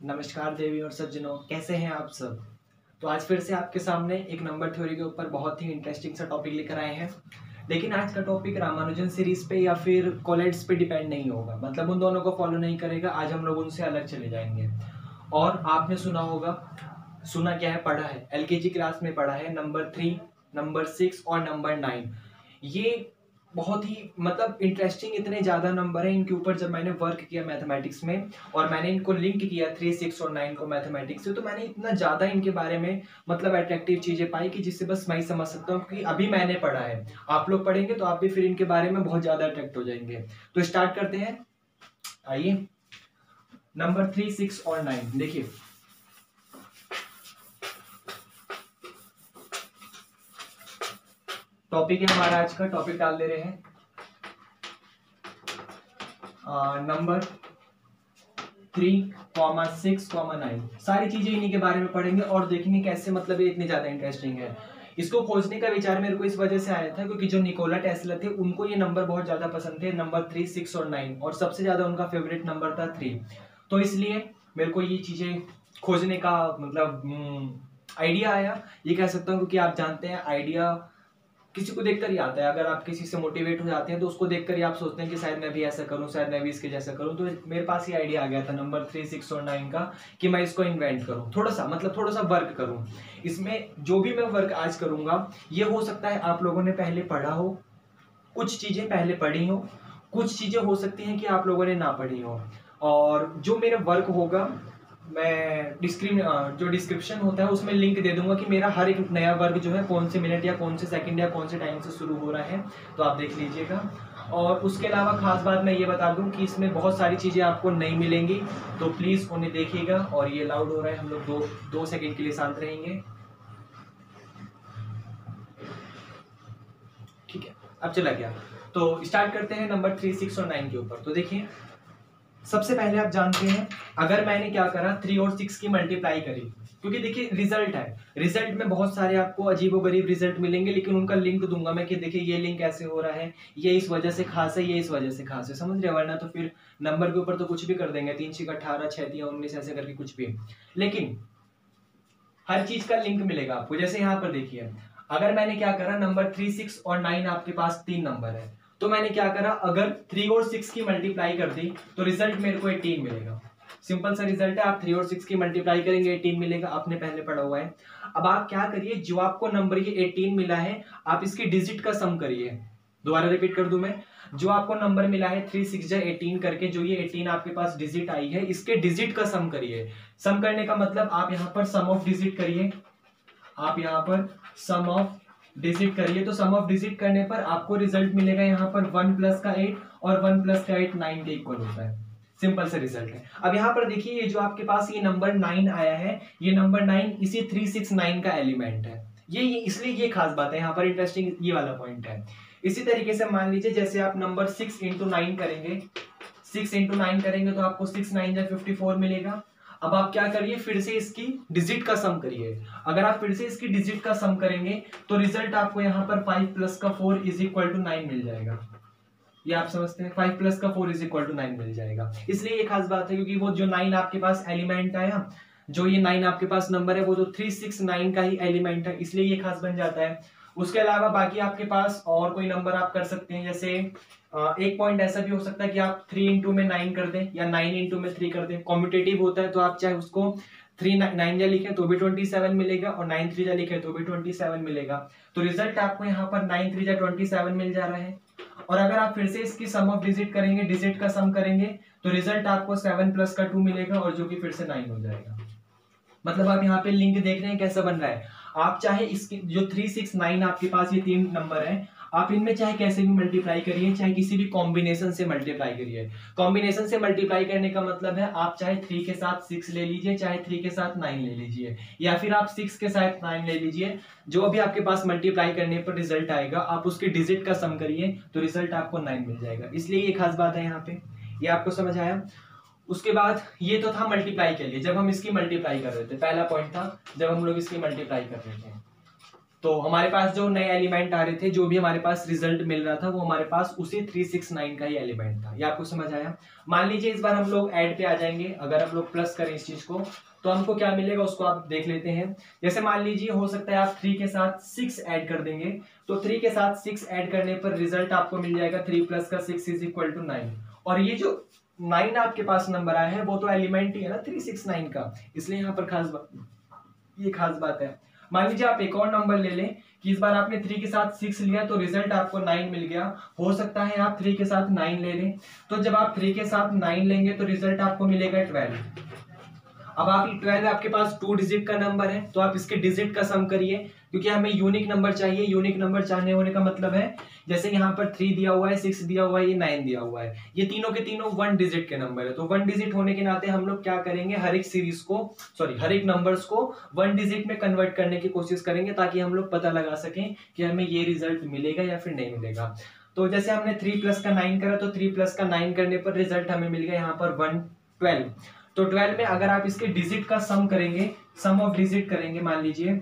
नमस्कार देवी और सज्जनों, कैसे हैं आप सब। तो आज फिर से आपके सामने एक नंबर थ्योरी के ऊपर बहुत ही इंटरेस्टिंग सा टॉपिक लेकर आए हैं। लेकिन आज का टॉपिक रामानुजन सीरीज पे या फिर कोलेट्स पे डिपेंड नहीं होगा, मतलब उन दोनों को फॉलो नहीं करेगा। आज हम लोग उनसे अलग चले जाएंगे। और आपने सुना होगा, सुना क्या है, पढ़ा है, एलकेजी क्लास में पढ़ा है नंबर 3, नंबर 6 और नंबर 9। ये बहुत ही मतलब इंटरेस्टिंग इतने ज़्यादा नंबर हैं इनके ऊपर। जब मैंने वर्क किया मैथमेटिक्स में और मैंने इनको लिंक किया 3, 6 और 9 को मैथमेटिक्स से, तो मैंने इतना ज़्यादा इनके बारे में मतलब अट्रैक्टिव चीज़ें पाई कि जिससे बस मैं ही समझ सकता हूँ, क्योंकि अभी मैंने पढ़ा है। आप लोग पढ़ेंगे तो आप भी फिर इनके बारे में बहुत ज़्यादा अट्रैक्ट हो जाएंगे। तो स्टार्ट करते हैं, आइए। नंबर 3, 6 और 9 देखिए। टॉपिक है हमारा आज का, टॉपिक डाल दे रहे हैं नंबर 3, 6, 9। सारी चीजें इन्हीं के बारे में पढ़ेंगे और देखेंगे कैसे मतलब ये इतनी ज्यादा इंटरेस्टिंग है। इसको खोजने का विचार मेरे को इस वजह से आया था क्योंकि जो निकोला टेस्ला थे उनको ये नंबर बहुत ज्यादा पसंद थे, नंबर 3, 6 और 9, और सबसे ज्यादा उनका फेवरेट नंबर था 3। तो इसलिए मेरे को ये चीजें खोजने का मतलब आइडिया आया, ये कह सकता हूँ, क्योंकि आप जानते हैं आइडिया किसी को देखकर ही आता है। अगर आप किसी से मोटिवेट हो जाते हैं तो उसको देखकर ही आप सोचते हैं कि शायद मैं भी ऐसा करूं, शायद मैं भी इसके जैसा करूं। तो मेरे पास ये आइडिया आ गया था नंबर 3, 6 और 9 का कि मैं इसको इन्वेंट करूं, थोड़ा सा वर्क करूं। इसमें जो भी मैं वर्क आज करूंगा ये हो सकता है आप लोगों ने पहले पढ़ा हो, कुछ चीजें पहले पढ़ी हो, कुछ चीजें हो सकती हैं कि आप लोगों ने ना पढ़ी हो। और जो मेरा वर्क होगा मैं जो डिस्क्रिप्शन होता है उसमें लिंक दे दूंगा कि मेरा हर एक नया वर्क जो है कौन से मिनट या कौन से सेकंड या कौन से टाइम से शुरू हो रहा है, तो आप देख लीजिएगा। और उसके अलावा खास बात मैं ये बता दूं कि इसमें बहुत सारी चीजें आपको नहीं मिलेंगी, तो प्लीज उन्हें देखिएगा। और ये लाउड हो रहा है, हम लोग दो सेकंड के लिए शांत रहेंगे, ठीक है। अब चला गया, तो स्टार्ट करते हैं नंबर 3, 6 और 9 के ऊपर। तो देखिए, सबसे पहले आप जानते हैं अगर मैंने क्या करा, 3 और 6 की मल्टीप्लाई करी, क्योंकि देखिए रिजल्ट है, रिजल्ट में बहुत सारे आपको अजीबोगरीब रिजल्ट मिलेंगे, लेकिन उनका लिंक दूंगा मैं कि देखिए ये लिंक ऐसे हो रहा है, ये इस वजह से खास है, ये इस वजह से खास है, समझ रहे। वरना तो फिर नंबर के ऊपर तो कुछ भी कर देंगे, 3 6 18, 6 3 19 ऐसे करके कुछ भी। लेकिन हर चीज का लिंक मिलेगा आपको। जैसे यहाँ पर देखिए, अगर मैंने क्या करा, नंबर 3, 6 और 9 आपके पास 3 नंबर है, तो मैंने क्या करा, अगर 3 और 6 की मल्टीप्लाई कर दी तो रिजल्ट मेरे को 18 मिलेगा। सिंपल सा रिजल्ट है, आप 3 और 6 की मल्टीप्लाई करेंगे 18 मिलेगा, आपने पहले पढ़ा हुआ है। अब आप क्या करिए, जो आपको नंबर ये 18 मिला है आप इसकी डिजिट का सम करिए। दोबारा रिपीट कर दूं मैं, जो आपको नंबर मिला है 3 6 18 करके, जो ये 18 आपके पास डिजिट आई है, इसके डिजिट का सम करिए। सम करने का मतलब आप यहाँ पर सम ऑफ डिजिट करिए, आप यहाँ पर सम ऑफ डिजिट करिए। तो सम ऑफ डिजिट करने पर आपको रिजल्ट मिलेगा यहाँ पर 1 प्लस का 8 और 1 प्लस का 8 9 के इक्वल होता है। सिंपल सा रिजल्ट है। अब यहाँ पर देखिए, ये जो आपके पास ये नंबर 9 आया है, ये नंबर 9 इसी 3 6 9 का एलिमेंट है। ये इसलिए ये खास बात है यहाँ पर, इंटरेस्टिंग ये वाला पॉइंट है। इसी तरीके से मान लीजिए, जैसे आप नंबर 6 इंटू 9 करेंगे, 6 इंटू 9 करेंगे तो आपको 6 9 या 54 मिलेगा। अब आप क्या करिए, फिर से इसकी डिजिट का सम करिए। अगर आप फिर से इसकी डिजिट का सम करेंगे तो रिजल्ट आपको यहाँ पर 5 प्लस का 4 इज इक्वल टू 9 मिल जाएगा। ये आप समझते हैं, 5 प्लस का 4 इज इक्वल टू 9 मिल जाएगा। इसलिए ये खास बात है, क्योंकि वो जो 9 आपके पास एलिमेंट आया, जो ये 9 आपके पास नंबर है, वो तो 3 6 9 का ही एलिमेंट है, इसलिए ये खास बन जाता है। उसके अलावा बाकी आपके पास और कोई नंबर आप कर सकते हैं। जैसे एक पॉइंट ऐसा भी हो सकता है कि आप 3 इंटू में 9 कर दें या 9 इंटू में 3 कर दें। कॉम्पिटेटिव होता है तो आप चाहे उसको 3 9 जा लिखें तो भी 27 मिलेगा और 9 3 जा लिखें तो भी 27 मिलेगा। तो रिजल्ट आपको यहाँ पर 9 3 जा 27 मिल जा रहा है। और अगर आप फिर से इसकी सम ऑफ डिजिट करेंगे, डिजिट का सम करेंगे, तो रिजल्ट आपको 7 प्लस का 2 मिलेगा, और जो कि फिर से 9 हो जाएगा। मतलब आप यहाँ पे लिंक देख रहे हैं कैसा बन रहा है। आप चाहे इसकी जो 3 6 9 आपके पास ये 3 नंबर है, आप इनमें चाहे कैसे भी मल्टीप्लाई करिए, चाहे किसी भी कॉम्बिनेशन से मल्टीप्लाई करिए। कॉम्बिनेशन से मल्टीप्लाई करने का मतलब है आप चाहे 3 के साथ 6 ले लीजिए, चाहे 3 के साथ 9 ले लीजिए, या फिर आप 6 के साथ 9 ले लीजिए। जो भी आपके पास मल्टीप्लाई करने पर रिजल्ट आएगा, आप उसके डिजिट का सम करिए तो रिजल्ट आपको 9 मिल जाएगा। इसलिए ये खास बात है यहाँ पे, ये आपको समझ आया। उसके बाद ये तो था मल्टीप्लाई के लिए, जब हम इसकी मल्टीप्लाई कर रहे थे, पहला पॉइंट था जब हम लोग इसकी मल्टीप्लाई कर रहे थे। तो हमारे पास जो नए एलिमेंट आ रहे थे, जो भी हमारे पास रिजल्ट मिल रहा था, वो हमारे पास उसी 369 का ही एलिमेंट था। ये आपको समझ आया। मान लीजिए इस बार हम लोग ऐड पे आ जाएंगे, अगर हम लोग प्लस करें इस चीज को तो हमको क्या मिलेगा उसको आप देख लेते हैं। जैसे मान लीजिए हो सकता है आप 3 के साथ 6 ऐड कर देंगे, तो 3 के साथ 6 ऐड करने पर रिजल्ट आपको मिल जाएगा 3 प्लस का 6 इज इक्वल टू 9। और ये जो 9 आपके पास नंबर आया है वो तो एलिमेंट ही है ना 369 का, इसलिए यहाँ पर ये खास बात है। मान लीजिए आप एक और नंबर ले लें कि इस बार आपने 3 के साथ 6 लिया तो रिजल्ट आपको 9 मिल गया। हो सकता है आप 3 के साथ 9 ले लें, तो जब आप 3 के साथ 9 लेंगे तो रिजल्ट आपको मिलेगा 12। अब आप 12 आपके पास 2 डिजिट का नंबर है, तो आप इसके डिजिट का सम करिए, क्योंकि हमें यूनिक नंबर चाहिए। यूनिक नंबर चाहने होने का मतलब है जैसे यहाँ पर 3 दिया हुआ है, 6 दिया हुआ है, ये 9 दिया हुआ है, ये तीनों के तीनों 1 डिजिट के नंबर है। तो 1 डिजिट होने के नाते हम लोग क्या करेंगे, हर एक नंबर्स को 1 डिजिट में कन्वर्ट करने की कोशिश करेंगे, ताकि हम लोग पता लगा सकें कि हमें ये रिजल्ट मिलेगा या फिर नहीं मिलेगा। तो जैसे हमने 3 प्लस का 9 करा, तो 3 प्लस का 9 करने पर रिजल्ट हमें मिल गया यहाँ पर 112। तो 12 में अगर आप इसके डिजिट का सम करेंगे, सम ऑफ डिजिट करेंगे, मान लीजिए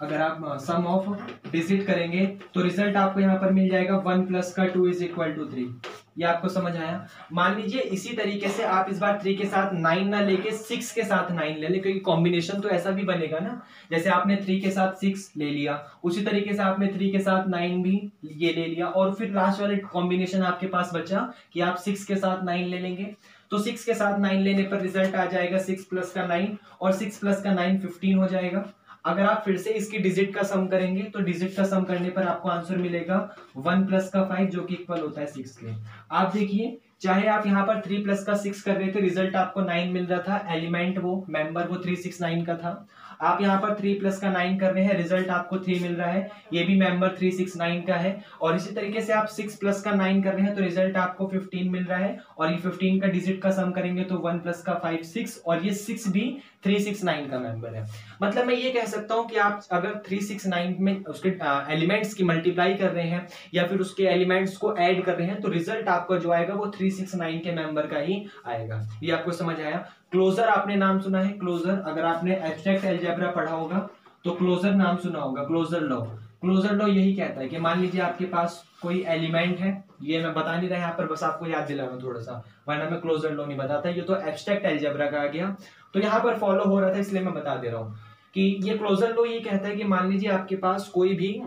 अगर आप सम ऑफ डिजिट करेंगे तो रिजल्ट आपको यहाँ पर मिल जाएगा 1 प्लस का 2 इज इक्वल टू 3। ये आपको समझ आया। मान लीजिए इसी तरीके से आप इस बार 3 के साथ 9 ना लेके 6 के साथ 9 ले लें, क्योंकि कॉम्बिनेशन तो ऐसा भी बनेगा ना, जैसे आपने 3 के साथ 6 ले लिया, उसी तरीके से आपने 3 के साथ 9 भी ये ले लिया, और फिर लास्ट वाले कॉम्बिनेशन आपके पास बचा कि आप 6 के साथ 9 ले लेंगे। तो 6 के साथ 9 लेने पर रिजल्ट आ जाएगा 6 प्लस का 9, और 6 प्लस का 9 15 हो जाएगा। अगर आप फिर से इसकी डिजिट का सम करेंगे तो डिजिट का सम करने पर आपको आंसर मिलेगा 1 प्लस का 5, जो कि इक्वल होता है 6 के। आप देखिए, चाहे आप यहाँ पर 3 प्लस का 6 कर रहे थे, रिजल्ट आपको 9 मिल रहा था, एलिमेंट वो मेंबर वो 369 का था। आप यहाँ पर 3 प्लस का 9 कर रहे हैं, रिजल्ट आपको 3 मिल रहा है, ये भी मेंबर 369 का है। और इसी तरीके से आप 6 प्लस का 9 कर रहे हैं तो रिजल्ट आपको 15 मिल रहा है, और ये 15 का डिजिट का सम करेंगे तो 1 प्लस का 5 6, और ये 6 भी 369 का मेंबर है। मतलब मैं ये कह सकता हूं कि आप अगर 369 में उसके एलिमेंट्स की मल्टीप्लाई कर रहे हैं या फिर उसके एलिमेंट्स को ऐड कर रहे हैं, तो रिजल्ट आपका जो आएगा वो 369 के मेंबर का ही आएगा। ये आपको समझ आया। क्लोजर आपने नाम सुना है, क्लोजर, अगर आपने एब्स्ट्रैक्ट अलजेब्रा पढ़ा होगा तो क्लोजर नाम सुना होगा, क्लोजर लॉ। क्लोजर लॉ यही कहता है कि मान लीजिए आपके पास कोई एलिमेंट है, ये मैं बता नहीं रहा यहाँ पर, बस आपको याद दिला रहा हूँ थोड़ा सा, वरना मैं क्लोजर लॉ नहीं बताता, ये तो एब्स्ट्रैक्ट अलजेब्रा का आ गया, तो यहाँ पर फॉलो हो रहा था इसलिए मैं बता दे रहा हूँ कि ये क्लोजर लॉ ये कहता है कि मान लीजिए आपके पास कोई भी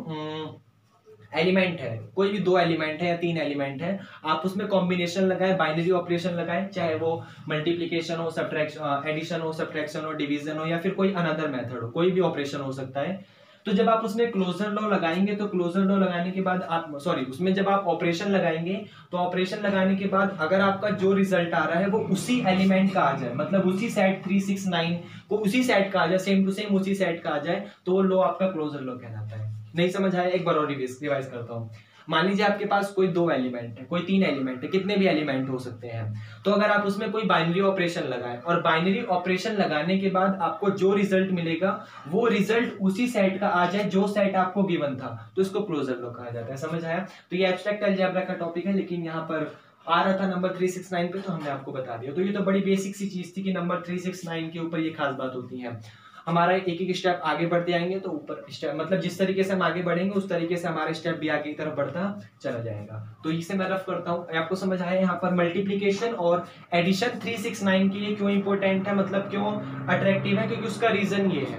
एलिमेंट है, कोई भी 2 एलिमेंट है या 3 एलिमेंट है, आप उसमें कॉम्बिनेशन लगाए, बाइनरी ऑपरेशन लगाए, चाहे वो मल्टीप्लिकेशन हो, सब्ट्रैक्शन, एडिशन हो, सब्ट्रैक्शन हो, डिवीजन हो, या फिर कोई अनदर मेथड हो, कोई भी ऑपरेशन हो सकता है। तो जब आप उसमें क्लोजर लॉ लगाएंगे तो क्लोजर लॉ लगाने के बाद आप उसमें जब आप ऑपरेशन लगाएंगे तो ऑपरेशन लगाने के बाद अगर आपका जो रिजल्ट आ रहा है वो उसी एलिमेंट का आ जाए, मतलब उसी सेट 369 को उसी सेट का आ जाए, सेम टू सेम उसी सेट का आ जाए, तो वो लॉ आपका क्लोजर लॉ कहलाता है। नहीं समझ आया? एक बार और रिवाइज करता हूँ। मान लीजिए आपके पास कोई 2 एलिमेंट है, कोई 3 एलिमेंट है, कितने भी एलिमेंट हो सकते हैं, तो अगर आप उसमें कोई बाइनरी ऑपरेशन लगाएं और बाइनरी ऑपरेशन लगाने के बाद आपको जो रिजल्ट मिलेगा वो रिजल्ट उसी सेट का आ जाए जो सेट आपको गिवन था, तो इसको क्लोजर लॉ कहा जाता है। समझ आया? तो ये एब्स्ट्रैक्ट अलजेब्रा का टॉपिक है, लेकिन यहाँ पर आ रहा था नंबर 369 पे, तो हमने आपको बता दिया। तो ये तो बड़ी बेसिक सी चीज थी कि नंबर 369 के ऊपर ये खास बात होती है। हमारा एक एक स्टेप आगे बढ़ते आएंगे तो ऊपर स्टेप, मतलब जिस तरीके से हम आगे बढ़ेंगे उस तरीके से हमारा स्टेप भी आगे की तरफ बढ़ता चला जाएगा। तो इसे मैं रफ करता हूँ, आपको समझ आया यहाँ पर मल्टीप्लिकेशन और एडिशन 369 के लिए क्यों इंपॉर्टेंट है, मतलब क्यों अट्रैक्टिव है, क्योंकि उसका रीजन ये है,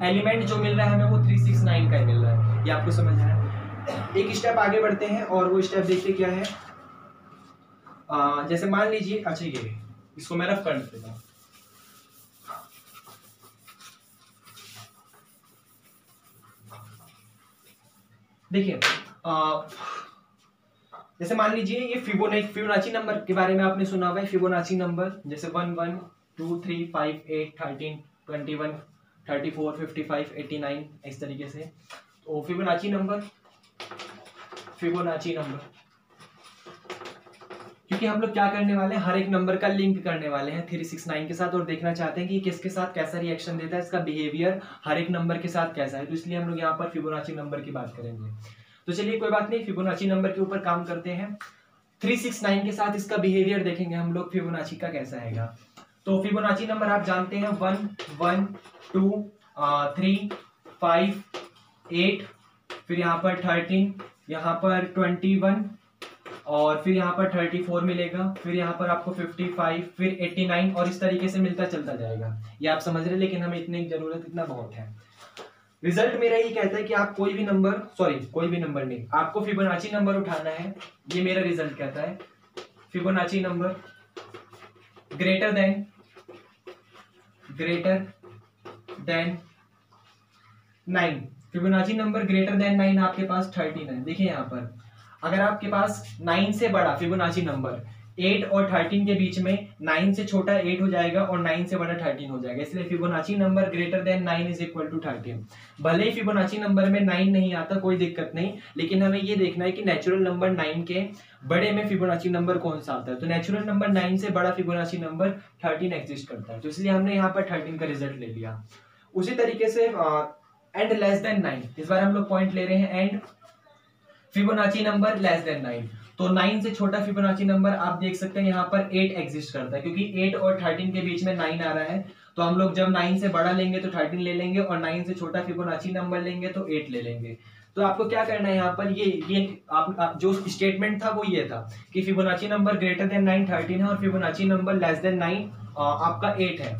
एलिमेंट जो मिल रहा है हमें वो 369 का ही मिल रहा है। ये आपको समझ आया। एक स्टेप आगे बढ़ते हैं और वो स्टेप देखिए क्या है। जैसे मान लीजिए, अच्छा ये इसको मैं रफ कर देता हूँ। देखिए जैसे मान लीजिए ये फिबोनाची नंबर के बारे में आपने सुना हुआ है। फिबोनाची नंबर जैसे 1 1 2 3 5 8 13 21 34 55 89 इस तरीके से। तो फिबोनाची नंबर क्योंकि हम लोग क्या करने वाले हैं, हर एक नंबर का लिंक करने वाले हैं 369 के साथ और देखना चाहते हैं कि किसके साथ कैसा रिएक्शन देता है, इसका बिहेवियर हर एक नंबर के साथ कैसा है, तो इसलिए हम लोग यहाँ पर फिबोनाची नंबर की बात करेंगे। तो चलिए कोई बात नहीं, फिबोनाची नंबर के ऊपर काम करते हैं। 369 के साथ इसका बिहेवियर देखेंगे हम लोग फिबोनाची का कैसा आएगा। तो फिबोनाची नंबर आप जानते हैं 1 1 2 3 5 8, फिर यहाँ पर 13, यहाँ पर 21 और फिर यहाँ पर 34 मिलेगा, फिर यहाँ पर आपको 55, फिर 89 और इस तरीके से मिलता चलता जाएगा। ये आप समझ रहे हैं, लेकिन हमें इतनी जरूरत इतना बहुत है। रिजल्ट मेरा ये कहता है कि आप कोई भी नंबर नहीं, आपको फिबोनाची नंबर उठाना है। ये मेरा रिजल्ट कहता है Fibonacci number greater than 9। Fibonacci number greater than 9 आपके पास 13 है। देखिए यहाँ पर अगर आपके पास 9 से बड़ा फिबोनाची नंबर 8 और 13 के बीच में 9 से छोटा 8 हो जाएगा और 9 से बड़ा 13 हो जाएगा, इसलिए Fibonacci number greater than 9 is equal to 13। भले ही फिबोनाची नंबर में 9 नहीं आता, कोई दिक्कत नहीं, लेकिन हमें ये देखना है कि नेचुरल नंबर 9 के बड़े में फिबोनाची नंबर कौन सा आता है। तो नेचुरल नंबर 9 से बड़ा फिबोनाची नंबर 13 एग्जिस्ट करता है, तो इसलिए हमने यहाँ पर 13 का रिजल्ट ले लिया। उसी तरीके से एंड लेस देन 9, इस बार हम लोग पॉइंट ले रहे हैं and Fibonacci number less than 9। तो 9 से छोटा फिबोनाची नंबर आप देख सकते हैं यहाँ पर 8 एग्जिस्ट करता है, क्योंकि 8 और 13 के बीच में 9 आ रहा है, तो हम लोग जब 9 से बड़ा लेंगे तो 13 ले लेंगे और 9 से छोटा फिबोनाची नंबर लेंगे तो 8 ले लेंगे। तो आपको क्या करना है यहाँ पर, ये आप जो स्टेटमेंट था वो ये था कि फिबोनाची नंबर ग्रेटर देन 9 13 है और फिबोनाची नंबर लेस देन 9 आपका 8 है।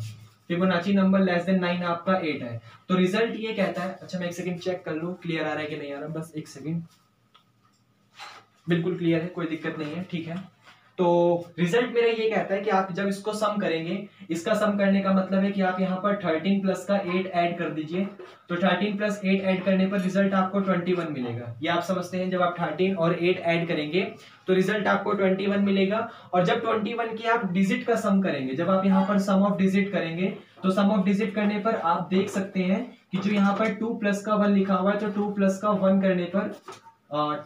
फिबोनाची नंबर लेस देन 9 आपका 8 है। तो रिजल्ट ये कहता है, अच्छा मैं एक सेकंड चेक कर लूं क्लियर आ रहा है कि नहीं आ रहा, बस एक सेकंड। बिल्कुल क्लियर है, कोई दिक्कत नहीं है, ठीक है। तो रिजल्ट मेरा ये कहता है कि आप जब इसको सम करेंगे, इसका सम करने का मतलब है कि आप यहाँ पर 13 प्लस का 8 ऐड कर दीजिए, तो 13 प्लस 8 ऐड करने पर रिजल्ट आपको 21 मिलेगा। ये आप समझते हैं, जब आप 13 और 8 ऐड करेंगे तो रिजल्ट आपको 21 मिलेगा। और जब 21 की आप डिजिट का सम करेंगे, जब आप यहाँ पर सम ऑफ डिजिट करेंगे, तो सम ऑफ डिजिट करने पर आप देख सकते हैं कि जो यहाँ पर 2 प्लस का 1 लिखा हुआ है, तो 2 प्लस का 1 करने पर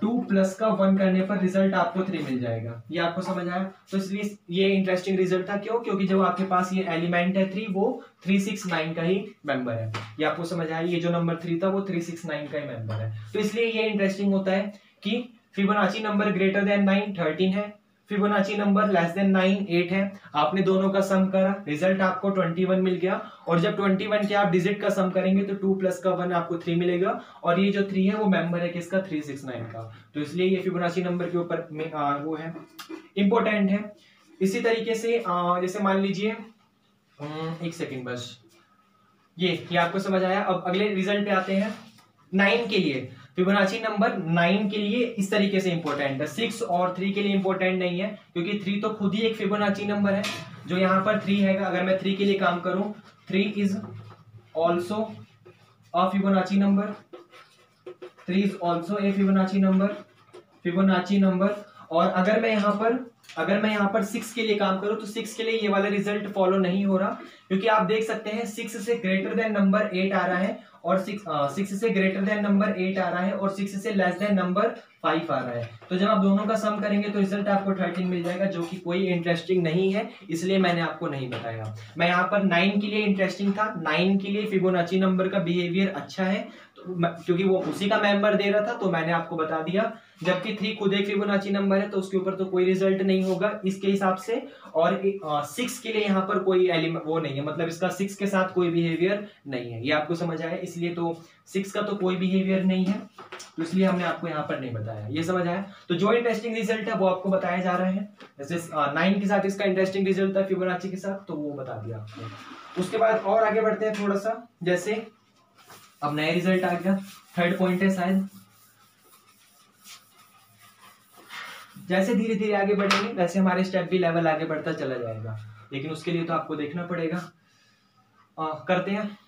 2 प्लस का 1 करने पर रिजल्ट आपको 3 मिल जाएगा। ये आपको समझ आया। तो इसलिए ये इंटरेस्टिंग रिजल्ट था। क्यों? क्योंकि जो आपके पास ये एलिमेंट है 3, वो 369 का ही मेंबर है। ये आपको समझ आया, ये जो नंबर 3 था वो 369 का ही मेंबर है। तो इसलिए ये इंटरेस्टिंग होता है कि फिबोनाची नंबर ग्रेटर देन 9 13 है, फिबोनाची नंबर लेस देन 9 8 है। आपने दोनों का सम करा, रिजल्ट आपको 21 मिल गया। और जब 21 के आप डिजिट का सम करेंगे तो 2 प्लस का 1 आपको 3 मिलेगा, और ये जो 3 है वो मेंबर है किसका, 369 का। तो इसलिए ये फिबोनाची नंबर के ऊपर वो है, इंपॉर्टेंट है। इसी तरीके से जैसे मान लीजिए एक सेकेंड बस, ये आपको समझ आया। अब अगले रिजल्ट पे आते हैं। 9 के लिए फिबोनाची नंबर 9 के लिए इस तरीके से इंपॉर्टेंट है, 6 और 3 के लिए इंपॉर्टेंट नहीं है, क्योंकि 3 तो खुद ही एक फिबोनाची नंबर है। जो यहाँ पर 3 है, अगर मैं 3 के लिए काम करूं, 3 is also a Fibonacci number, 3 is also a Fibonacci number. और अगर मैं यहाँ पर 6 के लिए काम करूं, तो 6 के लिए ये वाला रिजल्ट फॉलो नहीं हो रहा, क्योंकि आप देख सकते हैं 6 से ग्रेटर देन नंबर 8 आ रहा है, और 6 से ग्रेटर देन नंबर 8 आ रहा है, और 6 से लेस देन नंबर 5 आ रहा है। तो जब आप दोनों का सम करेंगे तो रिजल्ट आपको 13 मिल जाएगा, जो कि कोई इंटरेस्टिंग नहीं है, इसलिए मैंने आपको नहीं बताया। मैं यहाँ पर 9 के लिए इंटरेस्टिंग था, 9 के लिए फिबोनाची नंबर का बिहेवियर अच्छा है, क्योंकि वो उसी का मेंबर दे रहा था, तो मैंने आपको बता दिया। जबकि 3 खुद एक फिबोनाची नंबर है, तो उसके ऊपर तो कोई रिजल्ट नहीं होगा इसके हिसाब से। और 6 के लिए यहाँ पर कोई एलिमेंट वो नहीं है, मतलब इसका 6 के साथ कोई बिहेवियर नहीं है। ये आपको समझ आया, इसलिए तो 6 का तो कोई बिहेवियर नहीं है, तो इसलिए हमने आपको यहाँ पर नहीं बताया। ये समझ आया। तो जो इंटरेस्टिंग रिजल्ट है वो आपको बताया जा रहा है। जैसे 9 के साथ इसका इंटरेस्टिंग रिजल्ट था फिबोनाची के साथ, तो वो बता दिया आपको। उसके बाद और आगे बढ़ते हैं थोड़ा सा। जैसे अब नया रिजल्ट आ गया, थर्ड पॉइंट है शायद। जैसे धीरे धीरे आगे बढ़ेंगे वैसे हमारे स्टेप भी लेवल आगे बढ़ता चला जाएगा, लेकिन उसके लिए तो आपको देखना पड़ेगा। करते हैं।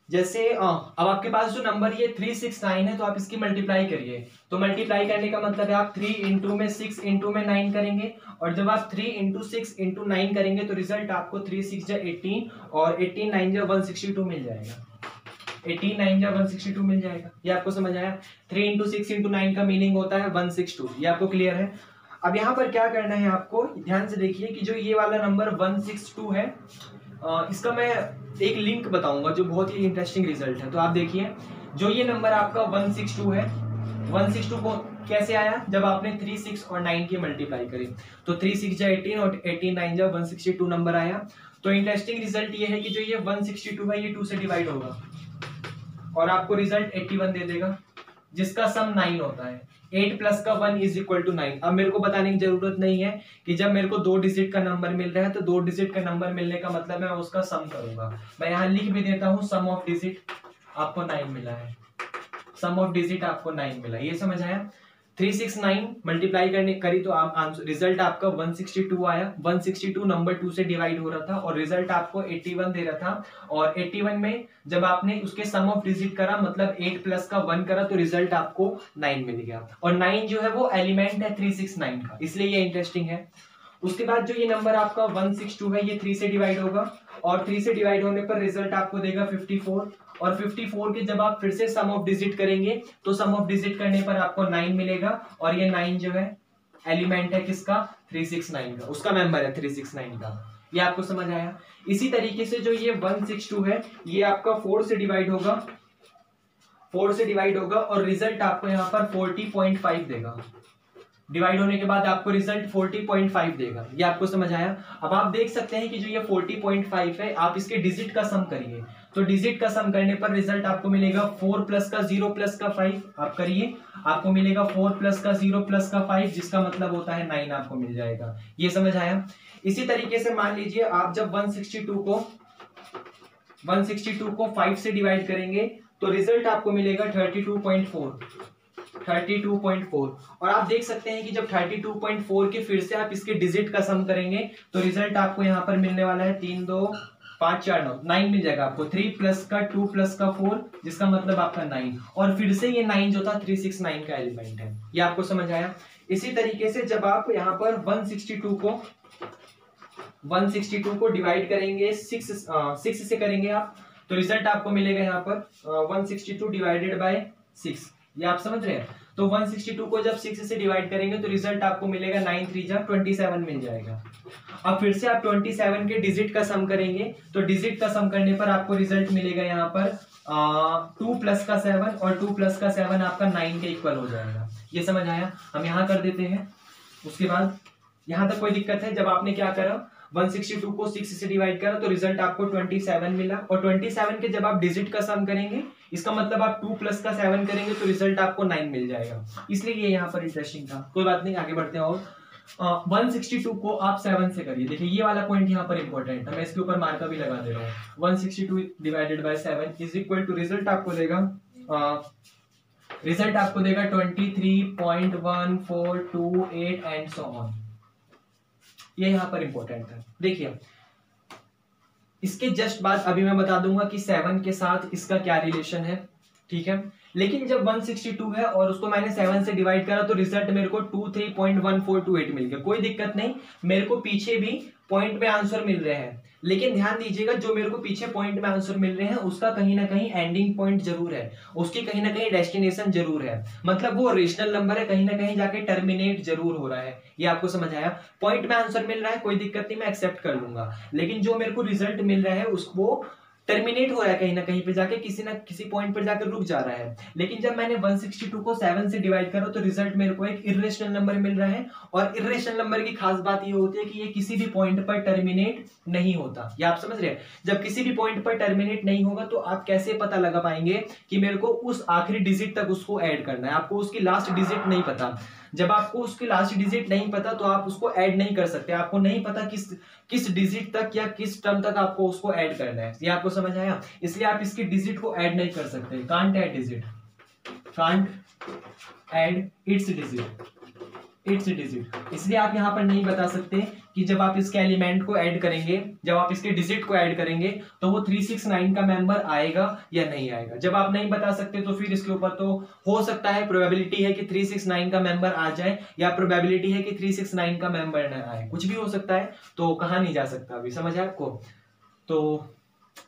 जैसे अब आपके पास जो नंबर ये 369 है, तो आप इसकी मल्टीप्लाई करिए। तो मल्टीप्लाई करने का मतलब है आप 3 इंटू में 6 इंटू में 9 करेंगे, और जब आप 3 इंटू 6 इंटू 9 करेंगे तो रिजल्ट आपको 3 6 जा 18 और 18 9 जा 162 मिल जाएगा। 18 9 जा 162 मिल जाएगा। ये आपको समझ आया। 3 इंटू 6 इंटू 9 का मीनिंग होता है 162। ये आपको क्लियर है। अब यहाँ पर क्या करना है आपको, ध्यान से देखिए कि जो ये वाला नंबर 162 है, इसका मैं एक लिंक बताऊंगा जो बहुत ही इंटरेस्टिंग रिजल्ट है। तो आप देखिए, जो ये नंबर आपका 162 है, 162 को कैसे आया, जब आपने 3 6 और 9 की मल्टीप्लाई करी, तो 3 6 जा 18 और 18 9 जा 162 नंबर आया। तो इंटरेस्टिंग रिजल्ट ये है कि जो ये 162 है ये 2 से डिवाइड होगा। और आपको रिजल्ट 81 दे देगा, जिसका सम 9 होता है। 8 प्लस का 1 इज इक्वल टू 9। अब मेरे को बताने की जरूरत नहीं है कि जब मेरे को 2 डिजिट का नंबर मिल रहा है तो 2 डिजिट का नंबर मिलने का मतलब मैं उसका सम करूंगा। मैं यहाँ लिख भी देता हूँ सम ऑफ डिजिट आपको 9 मिला है, सम ऑफ डिजिट आपको 9 मिला, ये समझ आया। 369 मल्टीप्लाई करने करी तो आंसर रिजल्ट आपका 162 आया। 162 नंबर 2 से डिवाइड हो रहा था और रिजल्ट आपको 81 दे रहा था। और 81 में जब आपने उसके सम ऑफ डिजिट करा मतलब 8 प्लस का 1 करा तो रिजल्ट आपको 9 मिल गया। और 9 जो है वो एलिमेंट है 369 का, इसलिए ये इंटरेस्टिंग है। उसके बाद जो ये नंबर आपका 162 है ये 3 से डिवाइड होगा और 3 से डिवाइड होने पर रिजल्ट आपको देगा 54। और 54 के जब आप फिर से सम ऑफ डिजिट करेंगे तो सम ऑफ डिजिट करने पर आपको 9 मिलेगा। और ये 9 जो है एलिमेंट है किसका, 369 का, उसका मेंबर है 369 का। ये आपको समझ आया। इसी तरीके से जो ये 162 है ये आपका 4 से डिवाइड होगा, 4 से डिवाइड होगा और रिजल्ट आपको यहाँ पर 40.5 देगा। डिवाइड होने के बाद आपको रिजल्ट 40.5 देगा। ये आपको समझ आया। अब आप देख सकते हैं कि जो ये 40.5 है आप इसके डिजिट का सम करिए, तो डिजिट का सम करने पर रिजल्ट आपको मिलेगा 4 प्लस का 0 प्लस का 5। आप करिए, आपको मिलेगा 4 प्लस का 0 प्लस का 5, जिसका मतलब होता है 9 आपको मिल जाएगा। ये समझ आया। इसी तरीके से मान लीजिए आप जब 162 को 5 से डिवाइड करेंगे तो रिजल्ट आपको मिलेगा 32.4। और आप देख सकते हैं कि जब 32.4 के फिर से आप इसके डिजिट का सम करेंगे तो रिजल्ट आपको यहाँ पर मिलने वाला है 3 2 5 4 9 मिल जाएगा आपको। 3 प्लस का 2 प्लस का 4, जिसका मतलब आपका 9। और फिर से ये 9 जो था 369 का एलिमेंट है। ये आपको समझ आया। इसी तरीके से जब आप यहाँ पर 162 को डिवाइड करेंगे 6 से करेंगे आप तो रिजल्ट आपको मिलेगा यहाँ पर 162 डिवाइडेड बाय 6। ये आप समझ रहे हैं। तो 162 को जब 6 से डिवाइड करेंगे तो रिजल्ट आपको मिलेगा 9 3 जा 27 मिल जाएगा। अब फिर से आप 27 के डिजिट का सम करेंगे तो डिजिट का सम करने पर आपको रिजल्ट मिलेगा यहाँ पर 2 प्लस का 7 और 2 प्लस का 7 आपका 9 के इक्वल हो जाएगा। ये समझ आया। हम यहाँ कर देते हैं। उसके बाद यहाँ तक कोई दिक्कत है। जब आपने क्या करा 162 को 6 से डिवाइड करा तो रिजल्ट आपको 27 मिला। और 27 के जब आप डिजिट का सम करेंगे इसका मतलब आप 2 प्लस का 7 करेंगे तो रिजल्ट आपको 9 मिल जाएगा। इसलिए ये यहाँ पर इंटरेस्टिंग था। कोई बात नहीं, आगे बढ़ते हैं। और 162 को आप 7 से करिए। देखिए ये वाला पॉइंट यहाँ पर इंपॉर्टेंट है, मैं इसके ऊपर मार्का भी लगा दे रहा हूँ। 162 divided by 7 is equal to result आपको देगा 23.1428 एंड सो ऑन। ये यहाँ पर इंपॉर्टेंट है। देखिए इसके जस्ट बाद अभी मैं बता दूंगा कि 7 के साथ इसका क्या रिलेशन है, ठीक है। लेकिन जब 162 है और उसको मैंने 7 से डिवाइड करा तो रिजल्ट मेरे को 23.1428 मिल गया। कोई दिक्कत नहीं, मेरे को पीछे भी पॉइंट में आंसर मिल रहे हैं। लेकिन ध्यान दीजिएगा जो मेरे को पीछे पॉइंट में आंसर मिल रहे हैं उसका कहीं ना कहीं एंडिंग पॉइंट जरूर है, उसकी कहीं ना कहीं डेस्टिनेशन जरूर है। मतलब वो रेशनल नंबर है, कहीं ना कहीं जाके टर्मिनेट जरूर हो रहा है। ये आपको समझ आया। पॉइंट में आंसर मिल रहा है कोई दिक्कत नहीं, मैं एक्सेप्ट कर लूंगा। लेकिन जो मेरे को रिजल्ट मिल रहा है उसको टर्मिनेट हो रहा है, कहीं ना कहीं पे जाके किसी ना किसी पॉइंट पर जाकर रुक जा रहा है। लेकिन जब मैंने 162 को 7 से डिवाइड करा तो रिजल्ट मेरे को एक इर्रेशनल नंबर मिल रहा है। और इर्रेशनल नंबर की खास बात ये होती है कि ये किसी भी पॉइंट पर टर्मिनेट नहीं होता। ये आप समझ रहे हैं। जब किसी भी पॉइंट पर टर्मिनेट नहीं होगा तो आप कैसे पता लगा पाएंगे कि मेरे को उस आखिरी डिजिट तक उसको ऐड करना है। आपको उसकी लास्ट डिजिट नहीं पता। जब आपको उसकी लास्ट डिजिट नहीं पता तो आप उसको ऐड नहीं कर सकते। आपको नहीं पता किस डिजिट तक या किस टर्म तक आपको उसको ऐड करना है। ये आपको समझ आया। इसलिए आप इसकी डिजिट को ऐड नहीं कर सकते। Can't add digit, can't add it's digit, it's digit. इसलिए आप यहां पर नहीं बता सकते कि जब आप इसके एलिमेंट को ऐड करेंगे, जब आप इसके डिजिट को ऐड करेंगे तो वो 369 का मेंबर आएगा या नहीं आएगा। जब आप नहीं बता सकते तो फिर इसके ऊपर तो हो सकता है प्रोबेबिलिटी है कि 369 का मेंबर आ जाए या प्रोबेबिलिटी है कि 369 का मेंबर न आए, कुछ भी हो सकता है। तो कहा नहीं जा सकता अभी, समझ आया आपको। तो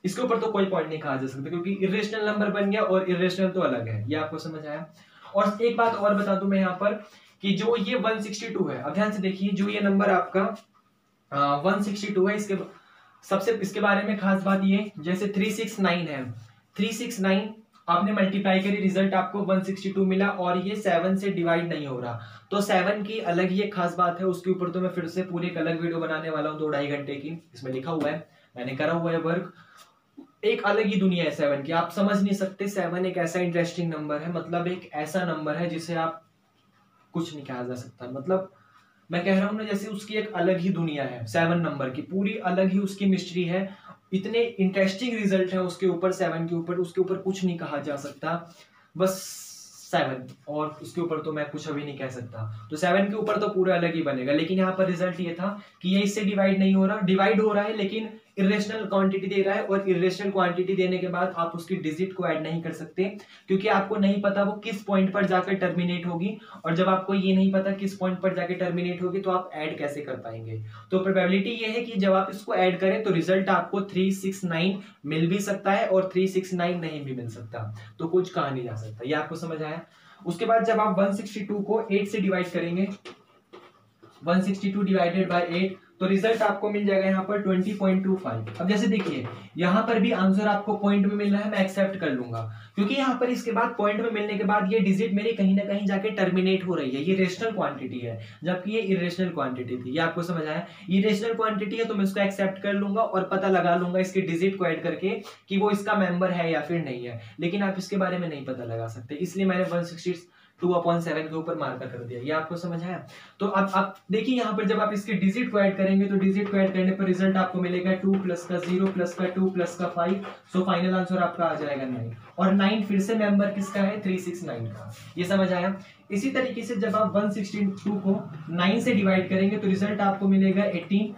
इसके ऊपर तो कोई पॉइंट नहीं कहा जा सकता क्योंकि इरेशनल नंबर बन गया और इरेशनल तो अलग है। ये आपको समझ आया। और एक बात और बता दूं मैं यहाँ पर कि जो ये 162 है, अब ध्यान से देखिए, जो ये नंबर आपका 162 है, इसके बारे में खास बात ये, जैसे 369 है, 369 आपने मल्टीप्लाई करी, रिजल्ट आपको 162 मिला और ये 7 से डिवाइड नहीं हो रहा। तो 7 की अलग ही एक खास बात है, उसके ऊपर तो मैं फिर से पूरी एक अलग वीडियो बनाने वाला हूँ 2-2.5 घंटे की। इसमें लिखा हुआ है, मैंने करा हुआ है वर्क। एक अलग ही दुनिया है सेवन की, आप समझ नहीं सकते। सेवन एक ऐसा इंटरेस्टिंग नंबर है, मतलब एक ऐसा नंबर है जिसे आप कुछ नहीं कहा जा सकता। मतलब मैं कह रहा हूं ना, जैसे उसकी एक अलग ही दुनिया है सेवन नंबर की, पूरी अलग ही उसकी मिस्ट्री है। इतने इंटरेस्टिंग रिजल्ट है उसके ऊपर, सेवन के ऊपर, उसके ऊपर कुछ नहीं कहा जा सकता, बस सेवन। और उसके ऊपर तो मैं कुछ अभी नहीं कह सकता। तो सेवन के ऊपर तो पूरा अलग ही बनेगा। लेकिन यहाँ पर रिजल्ट ये था कि ये इससे डिवाइड नहीं हो रहा, डिवाइड हो रहा है लेकिन इरेशनल क्वांटिटी दे रहा है, और इरेशनल क्वांटिटी देने के बाद आप उसकी डिजिट को ऐड नहीं कर सकते, क्योंकि आपको नहीं पता वो किस पॉइंट पर जाकर टर्मिनेट होगी। और जब आपको ये नहीं पता किस पॉइंट पर जाकर टर्मिनेट होगी, तो आप ऐड कैसे कर पाएंगे। तो प्रोबेबिलिटी ये है कि जब आप इसको ऐड करें तो रिजल्ट आपको 369 मिल भी सकता है और 369 नहीं भी मिल सकता। तो कुछ कहा नहीं जा सकता। ये आपको समझ आया। उसके बाद जब आप 162 को 8 से डिवाइड करेंगे, 162 डिवाइडेड बाय 8, तो रिजल्ट आपको मिल जाएगा यहाँ पर 20.25। अब जैसे देखिए यहाँ पर भी आंसर आपको पॉइंट में मिल रहा है, मैं एक्सेप्ट कर लूंगा, क्योंकि यहाँ पर इसके बाद पॉइंट में मिलने के बाद ये डिजिट मेरी कहीं ना कहीं जाके टर्मिनेट हो रही है। ये रेशनल क्वांटिटी है, जबकि ये इरेशनल क्वांटिटी थी। ये आपको समझ आया। ये रेशनल क्वांटिटी है तो मैं इसको एक्सेप्ट कर लूंगा और पता लगा लूंगा इसके डिजिट को ऐड करके कि वो इसका मेंबर है या फिर नहीं है। लेकिन आप इसके बारे में नहीं पता लगा सकते, इसलिए मैंने 162/7 के ऊपर मार्कर कर दिया। ये आपको समझ आया। तो अब आप देखिए यहाँ पर जब आप इसके डिजिट को ऐड करेंगे तो डिजिट को ऐड करने पर रिजल्ट आपको मिलेगा 2 प्लस का 0 प्लस का 2 प्लस का 5। सो फाइनल आंसर आपका आ जाएगा 9। और 9 फिर से मेंबर किसका है, 369 का। ये समझ आया। इसी तरीके से जब आप 162 को 9 से डिवाइड करेंगे तो रिजल्ट आपको मिलेगा 18।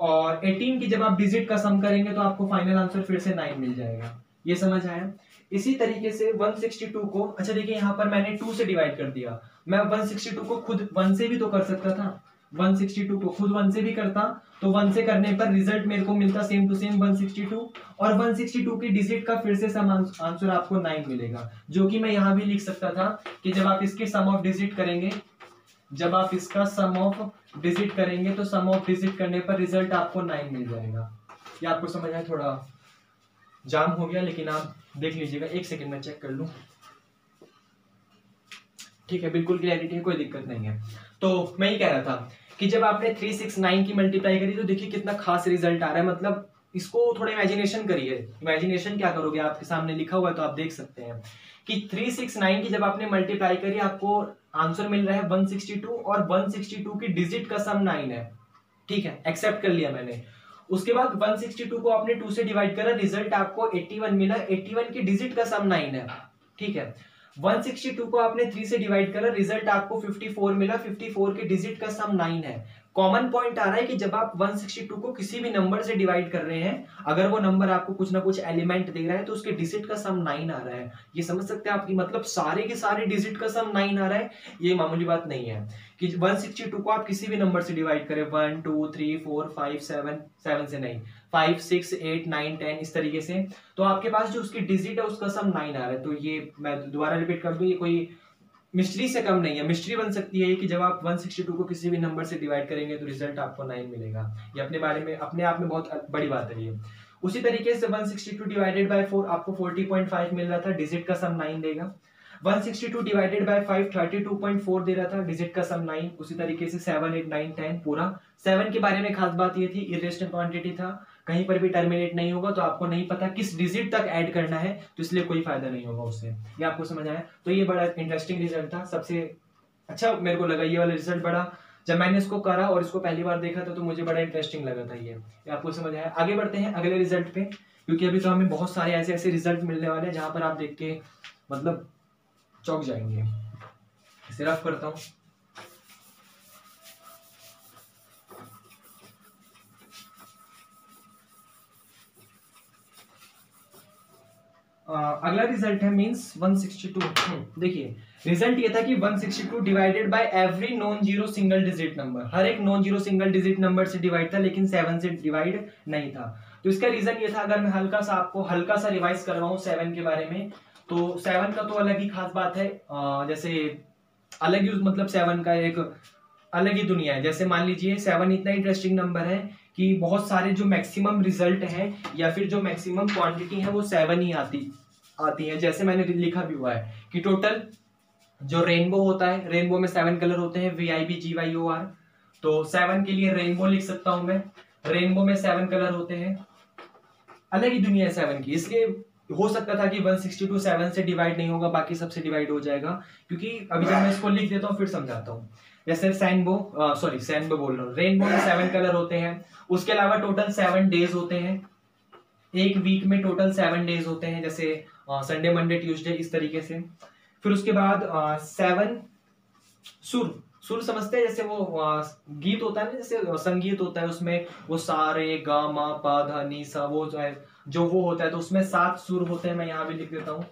और 18 की जब आप डिजिट का सम करेंगे तो आपको फाइनल आंसर फिर से 9 मिल जाएगा। ये समझ आया। इसी तरीके से 162 को, अच्छा देखिए यहाँ पर मैंने 2 से डिवाइड कर दिया। मैं 162 को खुद 1 से भी तो कर सकता था। 162 को खुद 1 से भी करता तो 1 से करने पर रिजल्ट मेरे को मिलता सेम टू सेम 162। और 162 की डिजिट का फिर से सम आंसर आपको 9 मिलेगा, जो कि मैं यहाँ भी लिख सकता था कि जब आप इसके सम ऑफ डिजिट करेंगे, जब आप इसका सम ऑफ डिजिट करेंगे तो सम ऑफ डिजिट करने पर रिजल्ट आपको 9 मिल जाएगा। ये आपको समझ आया। थोड़ा जाम हो गया लेकिन आप देख लीजिएगा, एक सेकंड में चेक कर लूं। ठीक है, बिल्कुल क्लैरिटी है, कोई दिक्कत नहीं है। तो मैं ये कह रहा था कि जब आपने 369 की मल्टीप्लाई करी तो देखिए कितना खास रिजल्ट आ रहा है। मतलब इसको थोड़ा इमेजिनेशन करिए। इमेजिनेशन क्या करोगे, आपके सामने लिखा हुआ है तो आप देख सकते हैं कि 369 की जब आपने मल्टीप्लाई करी आपको आंसर मिल रहा है 162, और 162 की डिजिट का सम 9 है। ठीक है, एक्सेप्ट कर लिया मैंने। उसके बाद 162 को आपने 2 से डिवाइड करा, रिजल्ट आपको 81 मिला। 81 की डिजिट का सम 9 है। ठीक है, 162 को आपने 3 से डिवाइड करा, रिजल्ट आपको 54 मिला। 54 की डिजिट का सम 9 है। कॉमन पॉइंट आ रहा है कि जब आप 162 को किसी भी नंबर से डिवाइड कर रहे हैं, अगर वो नंबर आपको कुछ ना कुछ एलिमेंट दे रहा है तो उसके डिजिट का सम 9 आ रहा है। ये समझ सकते हैं आपकी, मतलब सारे के सारे डिजिट का सम 9 आ रहा है। ये मामूली बात नहीं है कि 162 को आप किसी भी नंबर से डिवाइड करें, 1 2 3 4 5 7 से नहीं 5 6 8 9 10 इस तरीके से, तो आपके पास जो उसकी डिजिट है उसका सम 9 आ रहा है। तो ये मैं दोबारा रिपीट कर दूं, ये कोई मिस्ट्री से कम नहीं है। मिस्ट्री बन सकती है कि जब आप 162 को किसी भी नंबर से डिवाइड करेंगे तो रिजल्ट आपको 9 मिलेगा। ये अपने बारे में, अपने आप में बहुत बड़ी बात है ये। उसी तरीके से 162 डिवाइडेड बाय 4 आपको 40.5 मिल रहा था, डिजिट का सम 9 देगा। 162 डिवाइडेड बाय 5 32.4 दे रहा था, डिजिट का सम 9। उसी तरीके से 7 8 9 10 पूरा। 7 के बारे में खास बात ये थी, इरेशनल क्वांटिटी था, कहीं पर भी टर्मिनेट नहीं होगा, तो आपको नहीं पता किस डिजिट तक ऐड करना है, तो इसलिए कोई फायदा नहीं होगा उससे। ये आपको समझ आया। तो ये बड़ा इंटरेस्टिंग रिजल्ट था, सबसे अच्छा मेरे को लगा ये वाला रिजल्ट। बड़ा, जब मैंने इसको करा और इसको पहली बार देखा था तो मुझे बड़ा इंटरेस्टिंग लगा था ये आपको समझ आया। आगे बढ़ते हैं अगले रिजल्ट पे, क्योंकि अभी तो हमें बहुत सारे ऐसे ऐसे रिजल्ट मिलने वाले हैं जहां पर आप देख के मतलब चौंक जाएंगे। इसे रफ करता हूं। अगला रिजल्ट है मींस 162। देखिए रिजल्ट ये था कि 162 divided by every non zero single digit number. हर एक non zero single digit number से डिवाइड था, लेकिन 7 से डिवाइड नहीं था। तो इसका रीजन ये था, अगर मैं आपको हल्का सा रिवाइज करवाऊं 7 के बारे में, तो 7 का तो अलग ही खास बात है। जैसे अलग ही, मतलब 7 का एक अलग ही दुनिया है। जैसे मान लीजिए 7 इतना इंटरेस्टिंग नंबर है कि बहुत सारे जो मैक्सिमम रिजल्ट है या फिर जो मैक्सिमम क्वांटिटी है वो 7 ही आती है। जैसे मैंने लिखा भी हुआ है कि टोटल जो रेनबो होता है, रेनबो में 7 कलर होते हैं, VIBGYOR। तो 7 के लिए रेनबो लिख सकता हूं मैं। रेनबो में 7 कलर होते हैं, अलग ही दुनिया है 7 की, इसलिए हो सकता था कि 162 7 से डिवाइड नहीं होगा, बाकी सबसे डिवाइड हो जाएगा, क्योंकि अभी जब मैं इसको लिख देता हूँ फिर समझाता हूँ। जैसे सैनबो बोल रहा हूँ, रेनबो में 7 कलर होते हैं, उसके अलावा टोटल 7 डेज होते हैं, एक वीक में टोटल 7 डेज होते हैं, जैसे संडे मंडे ट्यूसडे इस तरीके से। फिर उसके बाद 7 सुर समझते हैं, जैसे वो गीत होता है ना, जैसे संगीत होता है, उसमें वो सा रे गा मा पा धा नी सा, वो जो वो होता है, तो उसमें 7 सुर होते हैं। मैं यहाँ भी लिख देता हूँ,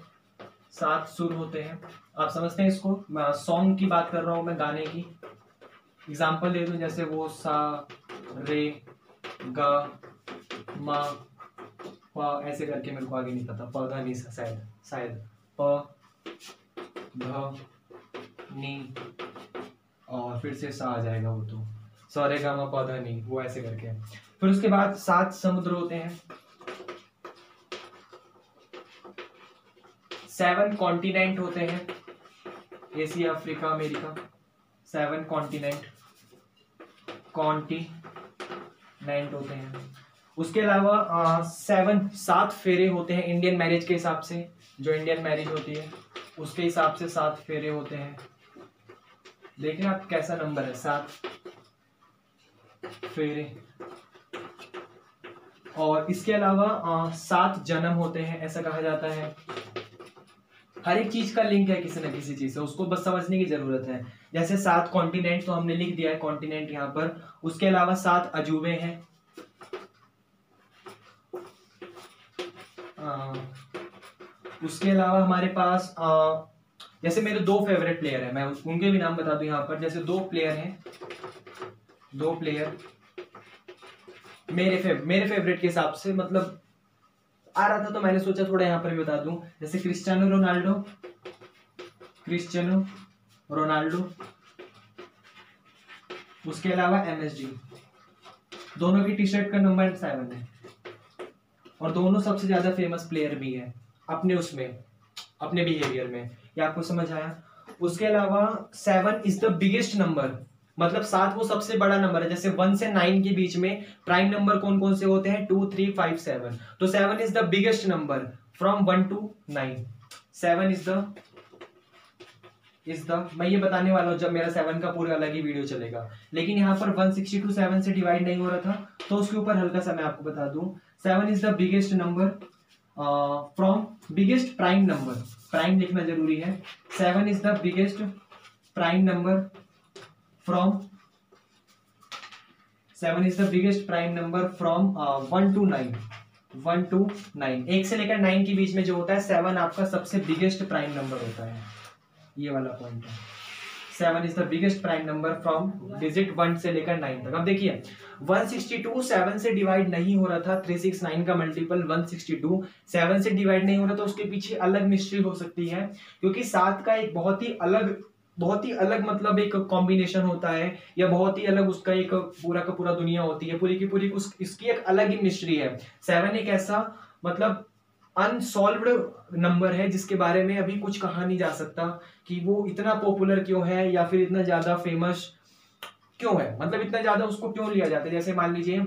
7 सुर होते हैं। आप समझते हैं इसको? सॉन्ग की बात कर रहा हूँ मैं, गाने की एग्जाम्पल दे दूं, जैसे वो सा रे गा मा पा, ऐसे करके, मेरे को आगे नहीं पता, प धा नी सा, शायद प ध नी, और फिर से सा आ जाएगा, वो तो सरे गा मा पा धा नी, वो ऐसे करके। फिर उसके बाद 7 समुद्र होते हैं, 7 कॉन्टिनेंट होते हैं, एशिया अफ्रीका अमेरिका, 7 कॉन्टिनेंट होते हैं। उसके अलावा 7 फेरे होते हैं इंडियन मैरिज के हिसाब से, जो इंडियन मैरिज होती है उसके हिसाब से 7 फेरे होते हैं। देखिए आप कैसा नंबर है, 7 फेरे। और इसके अलावा 7 जन्म होते हैं, ऐसा कहा जाता है। हर एक चीज का लिंक है किसी न किसी चीज से, उसको बस समझने की जरूरत है। जैसे 7 कॉन्टिनेंट तो हमने लिख दिया है, कॉन्टिनेंट यहाँ पर। उसके अलावा 7 अजूबे हैं, उसके अलावा हमारे पास जैसे मेरे 2 फेवरेट प्लेयर हैं, मैं उनके भी नाम बता दूं यहाँ पर। जैसे 2 प्लेयर हैं, 2 प्लेयर मेरे फेवरेट के हिसाब से, मतलब आ रहा था तो मैंने सोचा थोड़ा यहाँ पर भी बता दूं। जैसे क्रिस्टियानो रोनाल्डो, उसके अलावा MSD, दोनों की टी शर्ट का नंबर 7 है, और दोनों सबसे ज्यादा फेमस प्लेयर भी है अपने उसमें, अपने बिहेवियर में। ये आपको समझ आया? उसके अलावा 7 इज द बिगेस्ट नंबर, मतलब 7 वो सबसे बड़ा नंबर है। जैसे 1 से 9 के बीच में प्राइम नंबर कौन कौन से होते हैं? 2 3 5 7। तो 7 is the biggest number from 1 to 9। 7 is the मैं ये बताने वाला हूं जब मेरा 7 का पूरा अलग ही वीडियो चलेगा। लेकिन यहाँ पर 162 7 से डिवाइड नहीं हो रहा था, तो उसके ऊपर हल्का सा मैं आपको बता दूं। 7 is the biggest number from biggest prime number, prime लिखना जरूरी है। 7 is the biggest prime number from 7 is the biggest prime number from 1 to 9। 1 to 9, 1 से लेकर 9 के बीच में जो होता है 7 आपका सबसे बिगेस्ट प्राइम नंबर होता है। ये वाला पॉइंट है, 7 is the biggest prime number from digit 1 से लेकर 9 तक। अब देखिए 162 7 से डिवाइड नहीं हो रहा था, 369 का मल्टीपल 162 7 से डिवाइड नहीं हो रहा था, उसके पीछे अलग मिस्ट्री हो सकती है, क्योंकि 7 का एक बहुत ही अलग मतलब एक कॉम्बिनेशन होता है, या बहुत ही अलग उसका एक पूरा का पूरा दुनिया होती है, पूरी की पूरी इसकी एक अलग ही मिस्ट्री है। 7 एक ऐसा मतलब अनसॉल्व्ड नंबर है जिसके बारे में अभी कुछ कहा नहीं जा सकता कि वो इतना पॉपुलर क्यों है, या फिर इतना ज्यादा फेमस क्यों है, मतलब इतना ज्यादा उसको क्यों लिया जाता है। जैसे मान लीजिए,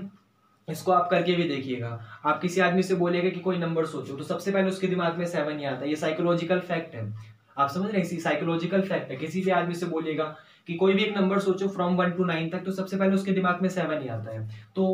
इसको आप करके भी देखिएगा, आप किसी आदमी से बोलेगा कि कोई नंबर सोचो, तो सबसे पहले उसके दिमाग में 7 ही आता है। ये साइकोलॉजिकल फैक्ट है, आप समझ रहे हैं? साइकोलॉजिकल फैक्ट है। किसी भी आदमी से बोलिएगा कि कोई भी एक नंबर सोचो फ्रॉम 1 to 9 तक, तो सबसे पहले उसके दिमाग में 7 ही आता है। तो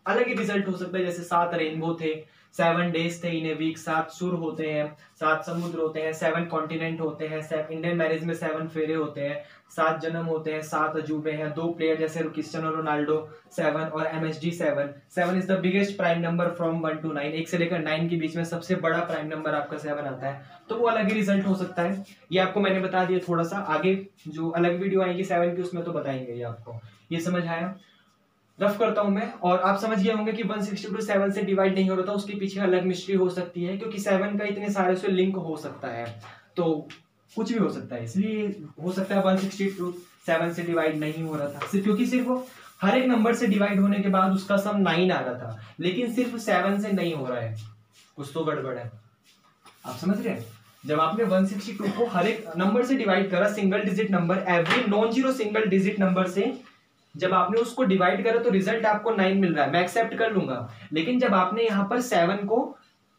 अलग ही रिजल्ट हो सकता है। जैसे 7 रेनबो थे, 7 डेज थे इन ए वीक, 7 सुर होते हैं, 7 समुद्र होते हैं, 7 कॉन्टिनेंट होते हैं, इंडियन मैरिज में 7 फेरे होते हैं, 7 जन्म होते हैं, 7 अजूबे हैं, 2 प्लेयर जैसे क्रिस्टियानो रोनाल्डो 7 और MSD 7। 7 is the biggest prime number from 1 to 9, 1 से लेकर 9 के बीच में सबसे बड़ा प्राइम नंबर आपका 7 आता है, तो वो अलग ही रिजल्ट हो सकता है। ये आपको मैंने बता दिया। थोड़ा सा आगे जो अलग वीडियो आएगी 7 की, उसमें तो बताएंगे ये आपको। ये समझ आया? रफ करता हूं मैं, और आप समझ गए होंगे कि 162 7 से डिवाइड नहीं हो रहा था, उसके पीछे अलग मिस्ट्री हो सकती है, क्योंकि 7 का इतने सारे से लिंक हो सकता है, तो कुछ भी हो सकता है। इसलिए हो सकता है 162 7 से डिवाइड नहीं हो रहा था, सिर्फ क्योंकि सिर्फ हर एक नंबर से डिवाइड होने के बाद उसका सम 9 आ रहा था, लेकिन सिर्फ 7 से नहीं हो रहा है, कुछ तो गड़बड़ है। आप समझ रहे हैं? जब आपने 162 को हर एक नंबर से डिवाइड करा, single digit number, every non zero single digit number से जब आपने उसको डिवाइड करा तो रिजल्ट आपको 9 मिल रहा है, मैं एक्सेप्ट कर लूंगा। लेकिन जब आपने यहाँ पर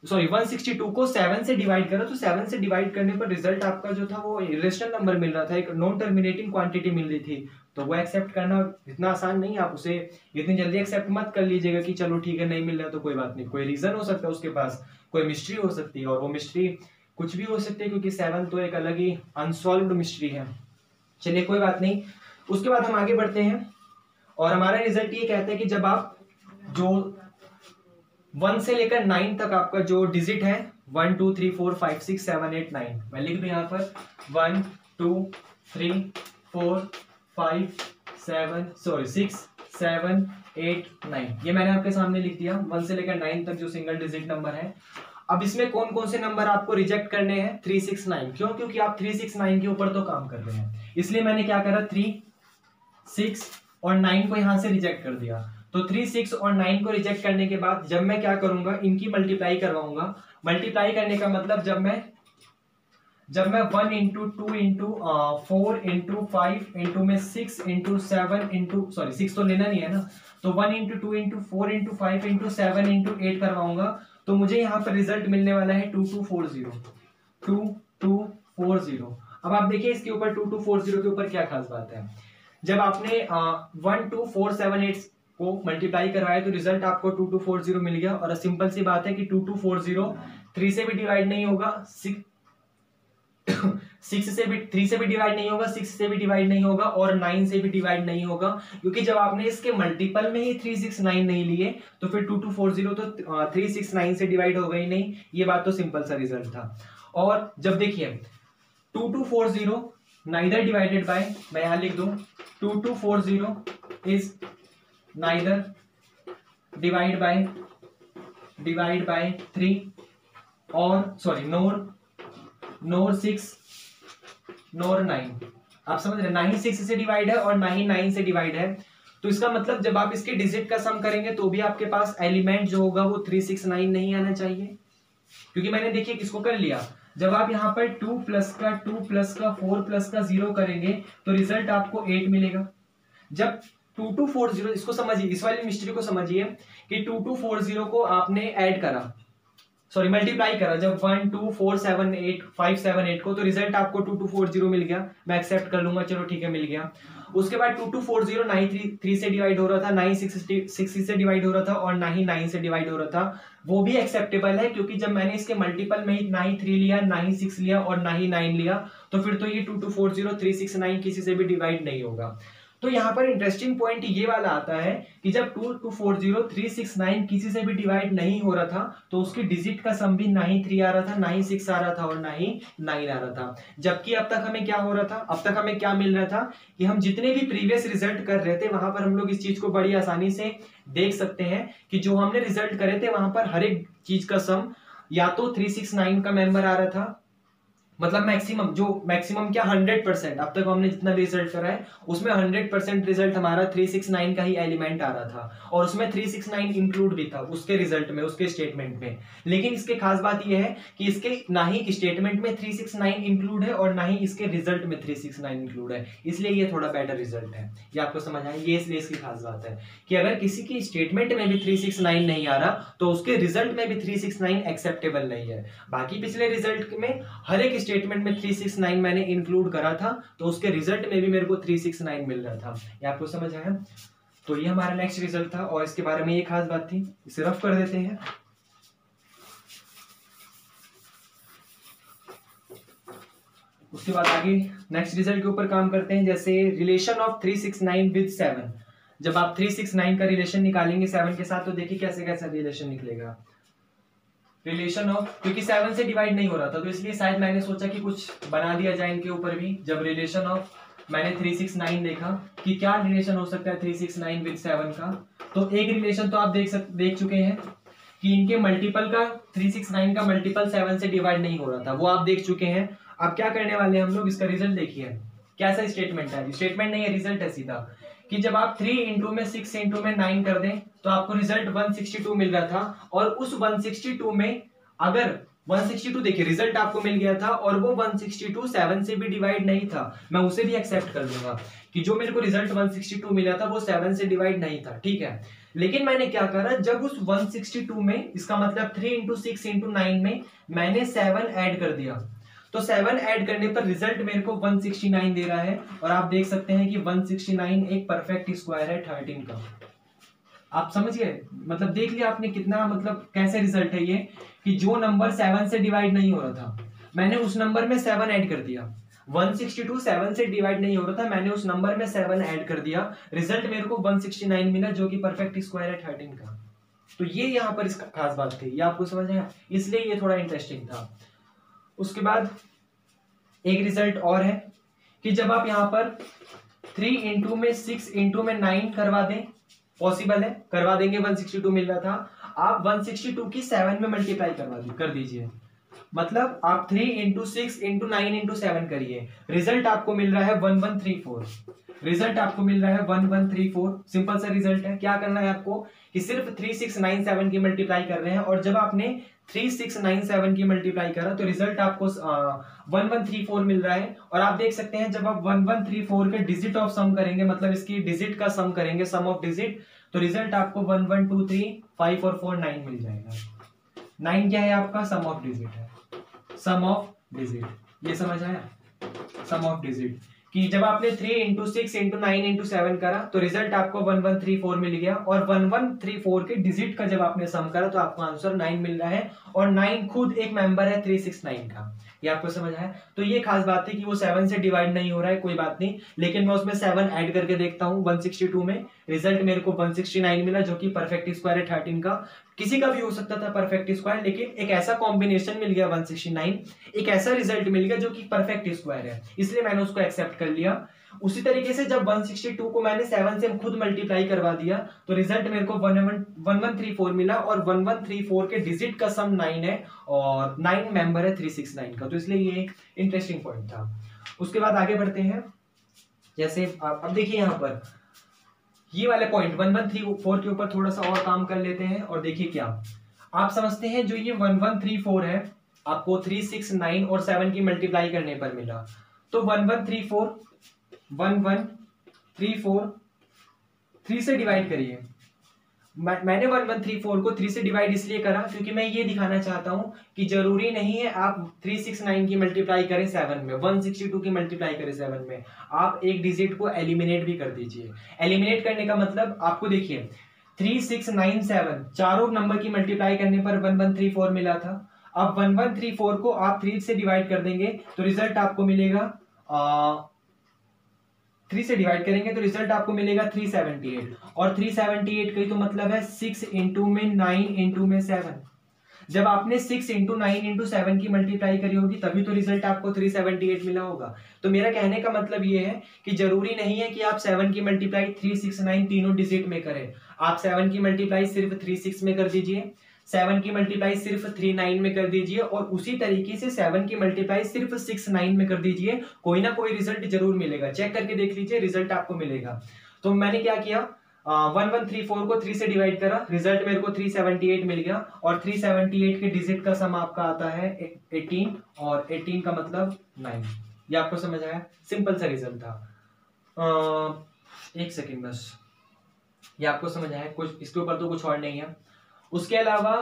162 को 7 से डिवाइड करा तो 7 से डिवाइड करने पर रिजल्ट आपका जो था वो इरेशनल नंबर मिल रहा था, एक नॉन टर्मिनेटिंग क्वांटिटी मिल रही थी। तो वो एक्सेप्ट करना इतना आसान नहीं है, आप उसे इतनी जल्दी एक्सेप्ट मत कर लीजिएगा कि चलो ठीक है नहीं मिल रहा तो कोई बात नहीं, कोई रीजन हो सकता है उसके पास, कोई मिस्ट्री हो सकती है, और वो मिस्ट्री कुछ भी हो सकती है क्योंकि 7 तो एक अलग ही अनसॉल्व्ड मिस्ट्री है। चलिए कोई बात नहीं, उसके बाद हम आगे बढ़ते हैं और हमारा रिजल्ट ये कहता है कि जब आप जो 1 से लेकर 9 तक आपका जो डिजिट है 1 2 3 4 5 6 7 8 9, मैं लिख दूं यहाँ पर 1 2 3 4 5 6 7 8 9, ये मैंने आपके सामने लिख दिया 1 से लेकर 9 तक जो सिंगल डिजिट नंबर है। अब इसमें कौन कौन से नंबर आपको रिजेक्ट करने हैं? 3 6 9, क्यों? क्योंकि आप 3 6 9 के ऊपर तो काम कर रहे हैं, इसलिए मैंने क्या करा 3 6 और 9 को यहां से रिजेक्ट कर दिया। तो 3 6 और 9 को रिजेक्ट करने के बाद जब मैं क्या करूंगा, इनकी मल्टीप्लाई करवाऊंगा। मल्टीप्लाई करने का मतलब जब मैं 1 इंटू 2 इंटू 4 इंटू 5 इंटू में 6 इंटू 7 इंटू 6 तो लेना नहीं है ना, तो 1 into 2 into 4 into 5 into 7 into 8 करवाऊंगा, तो मुझे यहाँ पर रिजल्ट मिलने वाला है 2240। अब आप देखिए इसके ऊपर 2240 के ऊपर क्या खास बात है। जब आपने 12478 को मल्टीप्लाई करवाया तो रिजल्ट आपको 2240 मिल गया, और सिंपल सी बात है कि 2240 3 से भी डिवाइड नहीं होगा, 3 से भी डिवाइड नहीं होगा, 6 से भी डिवाइड नहीं होगा, और 9 से भी डिवाइड नहीं होगा, क्योंकि जब आपने इसके मल्टीपल में ही 369 नहीं लिए तो फिर 2240 तो 369 से डिवाइड होगा ही नहीं। ये बात तो सिंपल सा रिजल्ट था। और जब देखिए 2240 नाइदर डिवाइडेड बाय, मैं यहां लिख दूं 2240 इज नाइदर डिवाइड बाय 3 और नोर 6 नोर 9। आप समझ रहे, ना ही 6 से डिवाइड है और ना ही 9 से डिवाइड है, तो इसका मतलब जब आप इसके डिजिट का सम करेंगे तो भी आपके पास एलिमेंट जो होगा वो 369 नहीं आना चाहिए, क्योंकि मैंने देखिए किसको कर लिया। जब आप यहाँ पर 2 प्लस का 4 प्लस का 0 करेंगे तो रिजल्ट आपको 8 मिलेगा। जब 2240, इसको समझिए, इस वाली मिस्ट्री को समझिए कि 2240 को आपने ऐड करा, मल्टीप्लाई करा जब 1 2 4 7 8 5 7 8 को, तो रिजल्ट आपको 2240 मिल गया। मैं एक्सेप्ट कर लूंगा, चलो ठीक है मिल गया। उसके बाद 2240 ना ही 3 से डिवाइड हो रहा था, ना ही 6 से डिवाइड हो रहा था, और ना ही 9 से डिवाइड हो रहा था, वो भी एक्सेप्टेबल है, क्योंकि जब मैंने इसके मल्टीपल में ना ही 3 लिया, ना ही 6 लिया, और ना ही 9 लिया, तो फिर तो ये 2240 369 किसी से भी डिवाइड नहीं होगा। तो यहाँ पर इंटरेस्टिंग पॉइंट ये वाला आता है कि जब 2240 369 किसी से भी डिवाइड नहीं हो रहा था तो उसकी डिजिट का सम भी ना ही 3 आ रहा था, ना ही 6 आ रहा था, और ना ही 9 आ रहा था। जबकि अब तक हमें क्या हो रहा था, अब तक हमें क्या मिल रहा था कि हम जितने भी प्रीवियस रिजल्ट कर रहे थे वहां पर हम लोग इस चीज को बड़ी आसानी से देख सकते हैं कि जो हमने रिजल्ट करे थे वहां पर हर एक चीज का सम या तो 369 का मेंबर आ रहा था, मतलब मैक्सिमम क्या 100%, अब तक हमने जितना रिजल्ट करा है उसमें 100% रिजल्ट हमारा 369 का ही एलिमेंट आ रहा था, और उसमें 369 इंक्लूड भी था उसके रिजल्ट में, उसके स्टेटमेंट में। लेकिन इसके खास बात यह है कि इसके ना ही स्टेटमेंट में 369 इंक्लूड है और ना ही इसके रिजल्ट में 369 इंक्लूड है, इसलिए ये थोड़ा बेटर रिजल्ट है। ये आपको समझ आया, ये इसलिए इसकी खास बात है कि अगर किसी की स्टेटमेंट में भी 369 नहीं आ रहा तो उसके रिजल्ट में भी 369 एक्सेप्टेबल नहीं है। बाकी पिछले रिजल्ट में हर एक स्टेटमेंट में 369 मैंने इंक्लूड करा था, तो उसके रिजल्ट में भी मेरे को 369 मिल रहा था। ये आपको समझ आया? तो ये हमारा नेक्स्ट रिजल्ट था, और इसके बारे में ये खास बात थी। इसे रफ कर देते हैं। उसके बाद आगे नेक्स्ट रिजल्ट के ऊपर काम करते हैं। जैसे रिलेशन ऑफ 369 विद 7, जब आप 369 का रिलेशन निकालेंगे 7 के साथ, तो देखिए कैसे कैसा रिलेशन निकलेगा। रिलेशन ऑफ, क्योंकि 7 से डिवाइड नहीं हो रहा था तो इसलिए शायद मैंने सोचा कि कुछ बना दिया जाए इनके ऊपर भी। जब रिलेशन ऑफ मैंने 369 देखा कि क्या रिलेशन हो सकता है 369 विद 7 का, तो एक रिलेशन तो आप देख चुके हैं कि इनके मल्टीपल का 369 का मल्टीपल 7 से डिवाइड नहीं हो रहा था, वो आप देख चुके हैं। अब क्या करने वाले हैं हम लोग, इसका रिजल्ट देखिए कैसा स्टेटमेंट है। स्टेटमेंट नहीं है, रिजल्ट है सीधा, कि जब आप 3 इंटू में 6 इंटू में 9 कर दें तो आपको रिजल्ट 162 मिल रहा था, और उस 162 में अगर 162 देखिए रिजल्ट आपको मिल गया था और वो 162 7 से भी डिवाइड नहीं था, मैं उसे भी एक्सेप्ट कर लूंगा, कि जो मेरे को रिजल्ट 162 मिला था वो 7 से डिवाइड नहीं था, ठीक है। लेकिन मैंने क्या करा, जब उस 162 में, इसका मतलब 3 इंटू 6 इंटू 9 में मैंने 7 ऐड कर दिया, तो 7 ऐड करने पर रिजल्ट मेरे को 169 दे रहा है। और आप देख सकते हैं कि 169 एक परफेक्ट स्क्वायर है 13 का। आप समझ गए, मतलब देख लिया आपने कितना, मतलब कैसे रिजल्ट है ये, कि जो नंबर 7 से डिवाइड नहीं हो रहा था मैंने उस नंबर में 7 ऐड कर दिया। 162 7 से डिवाइड नहीं हो रहा था, मैंने उस नंबर में 7 ऐड कर दिया, रिजल्ट मेरे को 169 मिला, जो कि परफेक्ट स्क्वायर है 13 का। तो ये यहाँ पर इसका खास बात थी, ये आपको समझ आया, इसलिए ये थोड़ा इंटरेस्टिंग था। उसके बाद एक रिजल्ट और है कि जब आप यहाँ पर 3 इंटू में 6 इंटू में 9 करवा दें, पॉसिबल है, करवा देंगे, 162 मिल रहा था, आप 162 की 7 में मल्टीप्लाई कर दीजिए, मतलब आप 3 इंटू 6 इंटू 9 इंटू 7 करिए, रिजल्ट आपको मिल रहा है 1134, रिजल्ट आपको मिल रहा है 1134। सिंपल सा रिजल्ट है। क्या करना है आपको कि सिर्फ 3697 की मल्टीप्लाई कर रहे हैं, और जब आपने 3697 की मल्टीप्लाई करा तो रिजल्ट आपको 1134 मिल रहा है। और आप देख सकते हैं जब आप 1134 के डिजिट ऑफ सम करेंगे, मतलब इसकी डिजिट का सम करेंगे, सम ऑफ डिजिट, तो रिजल्ट आपको 1123 5 और 4 9 मिल जाएगा। 9 क्या है आपका, सम ऑफ डिजिट है, सम ऑफ डिजिट, ये समझ आया, सम ऑफ डिजिट, कि जब आपने 3 इंटू 6 इंटू 9 इंटू 7 करा तो रिजल्ट आपको 1134 मिल गया, और 1134 के डिजिट का जब आपने सम करा तो आपको आंसर 9 मिल रहा है, और 9 खुद एक मेंबर है 369 का। ये आपको समझ आया। तो ये खास बात है कि वो 7 से डिवाइड नहीं हो रहा है, कोई बात नहीं, लेकिन मैं उसमें 7 ऐड करके देखता हूं 162 में, रिजल्ट मेरे को 169 मिला, जो कि परफेक्ट स्क्वायर है 13 का। किसी का भी हो सकता था परफेक्ट स्क्वायर, लेकिन एक ऐसा कॉम्बिनेशन मिल गया 169, एक ऐसा रिजल्ट मिल गया जो कि परफेक्ट स्क्वायर है, इसलिए मैंने उसको एक्सेप्ट कर लिया। उसी तरीके से जब 162 को मैंने 7 से खुद मल्टीप्लाई करवा दिया तो रिजल्ट मेरे को 1134 मिला, और 1134 के डिजिट का सम 9 है, और 9 मेंबर है 369 का, तो इसलिए ये इंटरेस्टिंग पॉइंट था। उसके बाद आगे बढ़ते हैं, जैसे अब देखिए यहाँ पर ये वाले पॉइंट 1134 के ऊपर थोड़ा सा और काम कर लेते हैं, और देखिए क्या आप समझते हैं, जो ये 1134 है आपको 369 और 7 की मल्टीप्लाई करने पर मिला, तो 1134 3 से डिवाइड करिए। मैंने 1134 को 3 से डिवाइड इसलिए करा क्योंकि मैं ये दिखाना चाहता हूं कि जरूरी नहीं है आप 369 की मल्टीप्लाई करें 7 में, 162 की मल्टीप्लाई करें 7 में, आप एक डिजिट को एलिमिनेट भी कर दीजिए। एलिमिनेट करने का मतलब आपको देखिए 3697 चारों नंबर की मल्टीप्लाई करने पर 1134 मिला था। अब 1134 को आप 3 से डिवाइड कर देंगे तो रिजल्ट आपको मिलेगा 3 से डिवाइड करेंगे तो रिजल्ट आपको मिलेगा 378, और 378 का तो मतलब है 6 इंटू में 9 इंटू में 7। जब आपने 6 इंटू 9 इंटू 7 की मल्टीप्लाई करी होगी तभी तो रिजल्ट आपको 378 मिला होगा। तो मेरा कहने का मतलब ये है कि जरूरी नहीं है कि आप 7 की मल्टीप्लाई 369 तीनों डिजिट में करें, आप 7 की मल्टीप्लाई सिर्फ 36 में कर दीजिए, 7 की मल्टीप्लाई सिर्फ 39 में कर दीजिए, और उसी तरीके से 7 की मल्टीप्लाई सिर्फ 69 में कर दीजिए, कोई ना कोई रिजल्ट जरूर मिलेगा, चेक करके देख लीजिए, रिजल्ट आपको मिलेगा। तो मैंने क्या किया, 1134 को 3 से डिवाइड करा, रिजल्ट मेरे को 378 मिल गया, और 378 के डिजिट का सम आपका आता है 18, और 18 का मतलब 9। ये आपको समझ आया, सिंपल सा रिजल्ट था। एक सेकेंड बस, ये आपको समझ आया, कुछ इसके ऊपर तो कुछ और नहीं है। उसके अलावा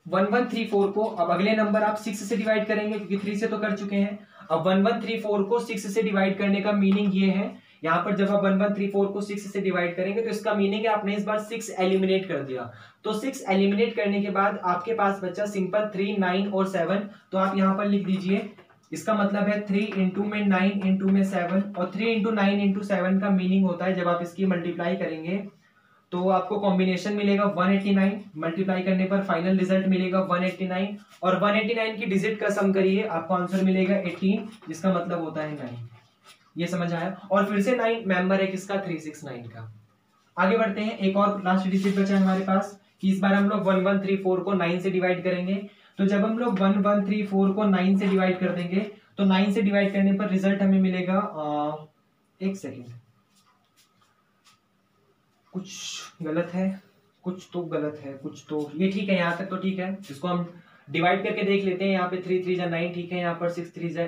1134 को अब अगले नंबर आप 6 से डिवाइड करेंगे, क्योंकि 3 से तो कर चुके हैं। अब 1134 को 6 से डिवाइड करने का मीनिंग ये है, यहाँ पर जब आप 1134 को 6 से डिवाइड करेंगे तो इसका मीनिंग है आपने इस बार 6 एलिमिनेट कर दिया, तो 6 एलिमिनेट करने के बाद आपके पास बचा सिंपल 3 9 और 7। तो आप यहाँ पर लिख दीजिए, इसका मतलब है 3 इंटू में 9 इंटू में 7, और 3 इंटू 9 इंटू 7 का मीनिंग होता है जब आप इसकी मल्टीप्लाई करेंगे तो आपको कॉम्बिनेशन मिलेगा 189, मल्टीप्लाई करने पर फाइनल रिजल्ट मिलेगा 189, और 189 की डिजिट का सम करिए आपको आंसर मिलेगा 18, जिसका मतलब होता है 9। ये समझ आया, और फिर से 9 मेंबर है किसका, 369 का। आगे बढ़ते हैं, एक और लास्ट डिजिट बचा है हमारे पास कि इस बार हम लोग 1134 को 9 से डिवाइड करेंगे। तो जब हम लोग 1134 को 9 से डिवाइड कर देंगे तो 9 से डिवाइड करने पर रिजल्ट हमें मिलेगा, एक सेकेंड, कुछ गलत है, कुछ तो गलत है, कुछ तो ये ठीक है, यहाँ तक तो ठीक है, इसको हम डिवाइड करके देख लेते हैं। यहाँ पे 3 3 जा 9 ठीक है, यहाँ पर 6 3 जा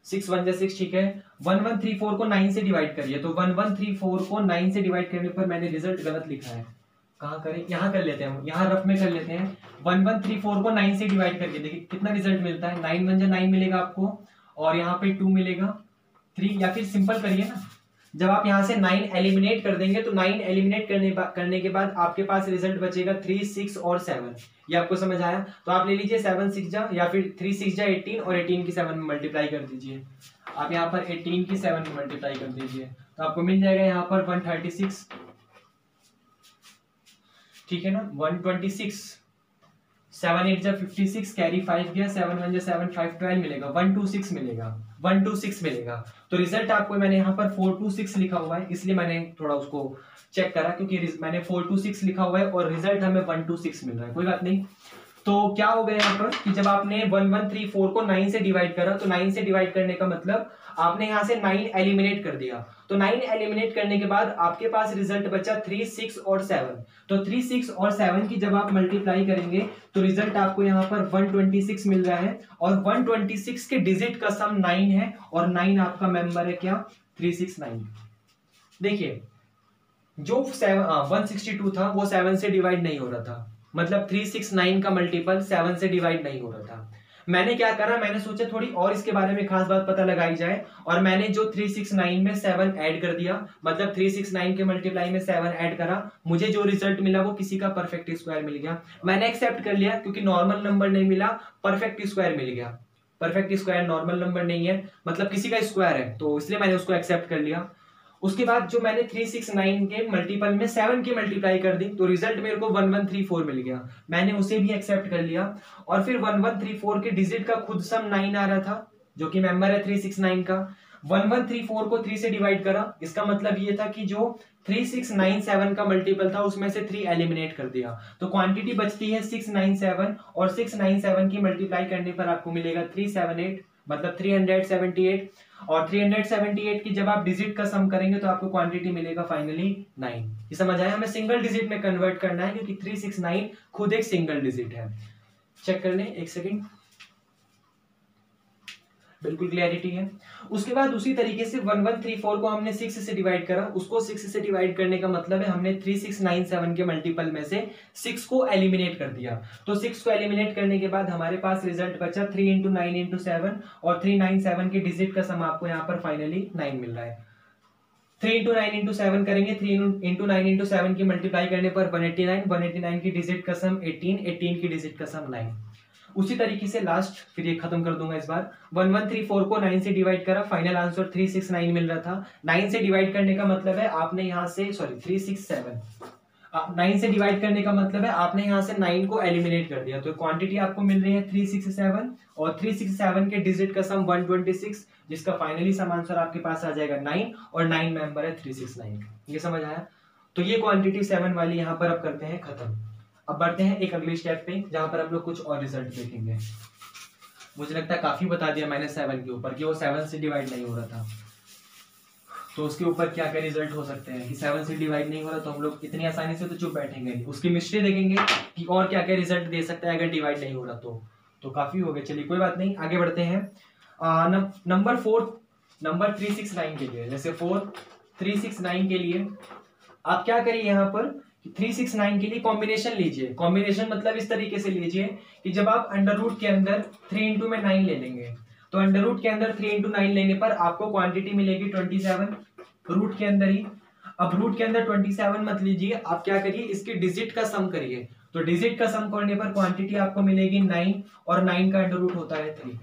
6 1 जा 6 ठीक है, 1134 को 9 से डिवाइड करिए, तो 1134 को 9 से डिवाइड करने पर मैंने रिजल्ट गलत लिखा है, कहाँ करें, यहाँ कर लेते हैं, यहाँ रफ में कर लेते हैं। 1134 को 9 से डिवाइड करके देखिए कितना रिजल्ट मिलता है, 9 × 9 मिलेगा आपको, और यहाँ पे 2 मिलेगा, 3, या फिर सिंपल करिए ना, जब आप यहाँ से 9 एलिमिनेट कर देंगे तो 9 एलिमिनेट करने के बाद आपके पास रिजल्ट बचेगा 3, 6 और 7। ये आपको समझ आया? तो आप ले लीजिए 7 6 जा, या फिर 3 6 जा 18, और 18 की 7 में मल्टीप्लाई कर दीजिए। आप यहाँ पर 18 की 7 में मल्टीप्लाई कर दीजिए तो आपको मिल जाएगा यहाँ पर 136, ठीक है ना, 126, 7 8 जा 56, कैरी 5 गया, 7 1 जा 7 5 12 मिलेगा, 126 मिलेगा, 126 मिलेगा। तो रिजल्ट आपको मैंने यहाँ पर 426 लिखा हुआ है, इसलिए मैंने थोड़ा उसको चेक करा, क्योंकि मैंने 426 लिखा हुआ है और रिजल्ट हमें 126 मिल रहा है। कोई बात नहीं। तो क्या हो गया यहाँ पर कि जब आपने 1134 को 9 से डिवाइड करा, तो 9 से डिवाइड करने का मतलब आपने यहाँ से 9 एलिमिनेट कर दिया, तो 9 एलिमिनेट करने के बाद आपके पास रिजल्ट बचा 3 6 और 7। तो 3 6 और 7 की जब आप मल्टीप्लाई करेंगे तो रिजल्ट आपको यहाँ पर 126 मिल रहा है, और 126 के डिजिट का सम 9 है, और 9 आपका मेंबर है क्या, 369। देखिए जो 162 था वो 7 से डिवाइड नहीं हो रहा था, मतलब 369 का मल्टीपल 7 से डिवाइड नहीं हो रहा था। मैंने क्या करा, मैंने सोचा थोड़ी और इसके बारे में खास बात पता लगाई जाए, और मैंने जो 369 में 7 ऐड कर दिया, मतलब 369 के मल्टीप्लाई में 7 ऐड करा, मुझे जो रिजल्ट मिला वो किसी का परफेक्ट स्क्वायर मिल गया। मैंने एक्सेप्ट कर लिया, क्योंकि नॉर्मल नंबर नहीं मिला, परफेक्ट स्क्वायर मिल गया। परफेक्ट स्क्वायर नॉर्मल नंबर नहीं है, मतलब किसी का स्क्वायर है, तो इसलिए मैंने उसको एक्सेप्ट कर लिया। उसके बाद जो मैंने 369 के मल्टीपल में 7 की मल्टीप्लाई कर दी, तो रिजल्ट मेरे को 1134 मिल गया, मैंने उसे भी एक्सेप्ट कर लिया। और फिर 1134 के डिजिट का खुद सम 9 आ रहा था, जो कि मेंबर है 369 का। 1134 को 3 से डिवाइड करा, इसका मतलब ये था कि जो 3697 का मल्टीपल था उसमें से 3 एलिमिनेट कर दिया, तो क्वांटिटी बचती है 697, और 697 की मल्टीप्लाई करने पर आपको मिलेगा 378, मतलब 378, और 378 की जब आप डिजिट का सम करेंगे तो आपको क्वांटिटी मिलेगा फाइनली 9। ये समझ आया? हमें सिंगल डिजिट में कन्वर्ट करना है, क्योंकि 369 खुद एक सिंगल डिजिट है। चेक कर लें एक सेकंड, बिल्कुल क्लियरिटी है। उसके बाद उसी तरीके से 1134 को हमने 6 से डिवाइड करा, उसको 6 से डिवाइड करने का मतलब है हमने 3697 के मल्टीपल में से 6 को एलिमिनेट कर दिया। तो 6 को एलिमिनेट करने के बाद हमारे पास रिजल्ट बचा 3 × 9 × 7, और 397 के डिजिट का सम आपको यहाँ पर फाइनली 9 मिल रहा है। 3 × 9 × 7 करेंगे, 3 × 9 × 7 की मल्टीप्लाई करने पर 189, 189 की डिजिट का सम 18, 18 की डिजिट का सम 9। उसी तरीके से लास्ट फिर ये खत्म कर दूंगा इस बार। 1134 को 9 से डिवाइड करा, फाइनल आंसर 369 मिल रहा था। 9 से डिवाइड करने का मतलब है आपने यहाँ से 367, 9 से डिवाइड करने का मतलब है आपने यहाँ से 9 को एलिमिनेट कर दिया, तो क्वांटिटी आपको मिल रही है 367, और 367 के डिजिट का सम 126, जिसका फाइनली सम आंसर आपके पास आ जाएगा 9, और 9 मेंबर है 369। ये समझ आया? तो ये क्वांटिटी 7 वाली यहाँ पर अब करते हैं खत्म। अब बढ़ते हैं एक अगले स्टेप पे, जहां पर हम लोग कुछ और रिजल्ट देखेंगे। मुझे लगता है काफी बता दिया मैंने 7 के ऊपर कि वो 7 से डिवाइड नहीं हो रहा था, तो उसके ऊपर क्या क्या रिजल्ट हो सकते हैं कि 7 से डिवाइड नहीं हो रहा, तो हम लोग इतनी आसानी से तो चुप बैठेंगे नहीं, उसकी मिस्ट्री देखेंगे कि और क्या क्या रिजल्ट दे सकता है अगर डिवाइड नहीं हो रहा तो काफी हो गया। चलिए कोई बात नहीं, आगे बढ़ते हैं। नंबर 369 के लिए, जैसे 369 के लिए आप क्या करिए, यहाँ पर 369 के लिए कॉम्बिनेशन लीजिए। कॉम्बिनेशन मतलब इस तरीके से लीजिए कि जब आप अंडर रूट के अंदर 3 × 9 ले लेंगे, तो अंडर रूट के अंदर 3 × 9 लेने पर आपको क्वांटिटी मिलेगी 27 रूट के अंदर ही। अब रूट के अंदर 27 मत लीजिए, आप क्या करिए इसके डिजिट का सम करिए, तो डिजिट का सम करने पर क्वांटिटी आपको मिलेगी 9, और 9 का अंडर रूट होता है 3,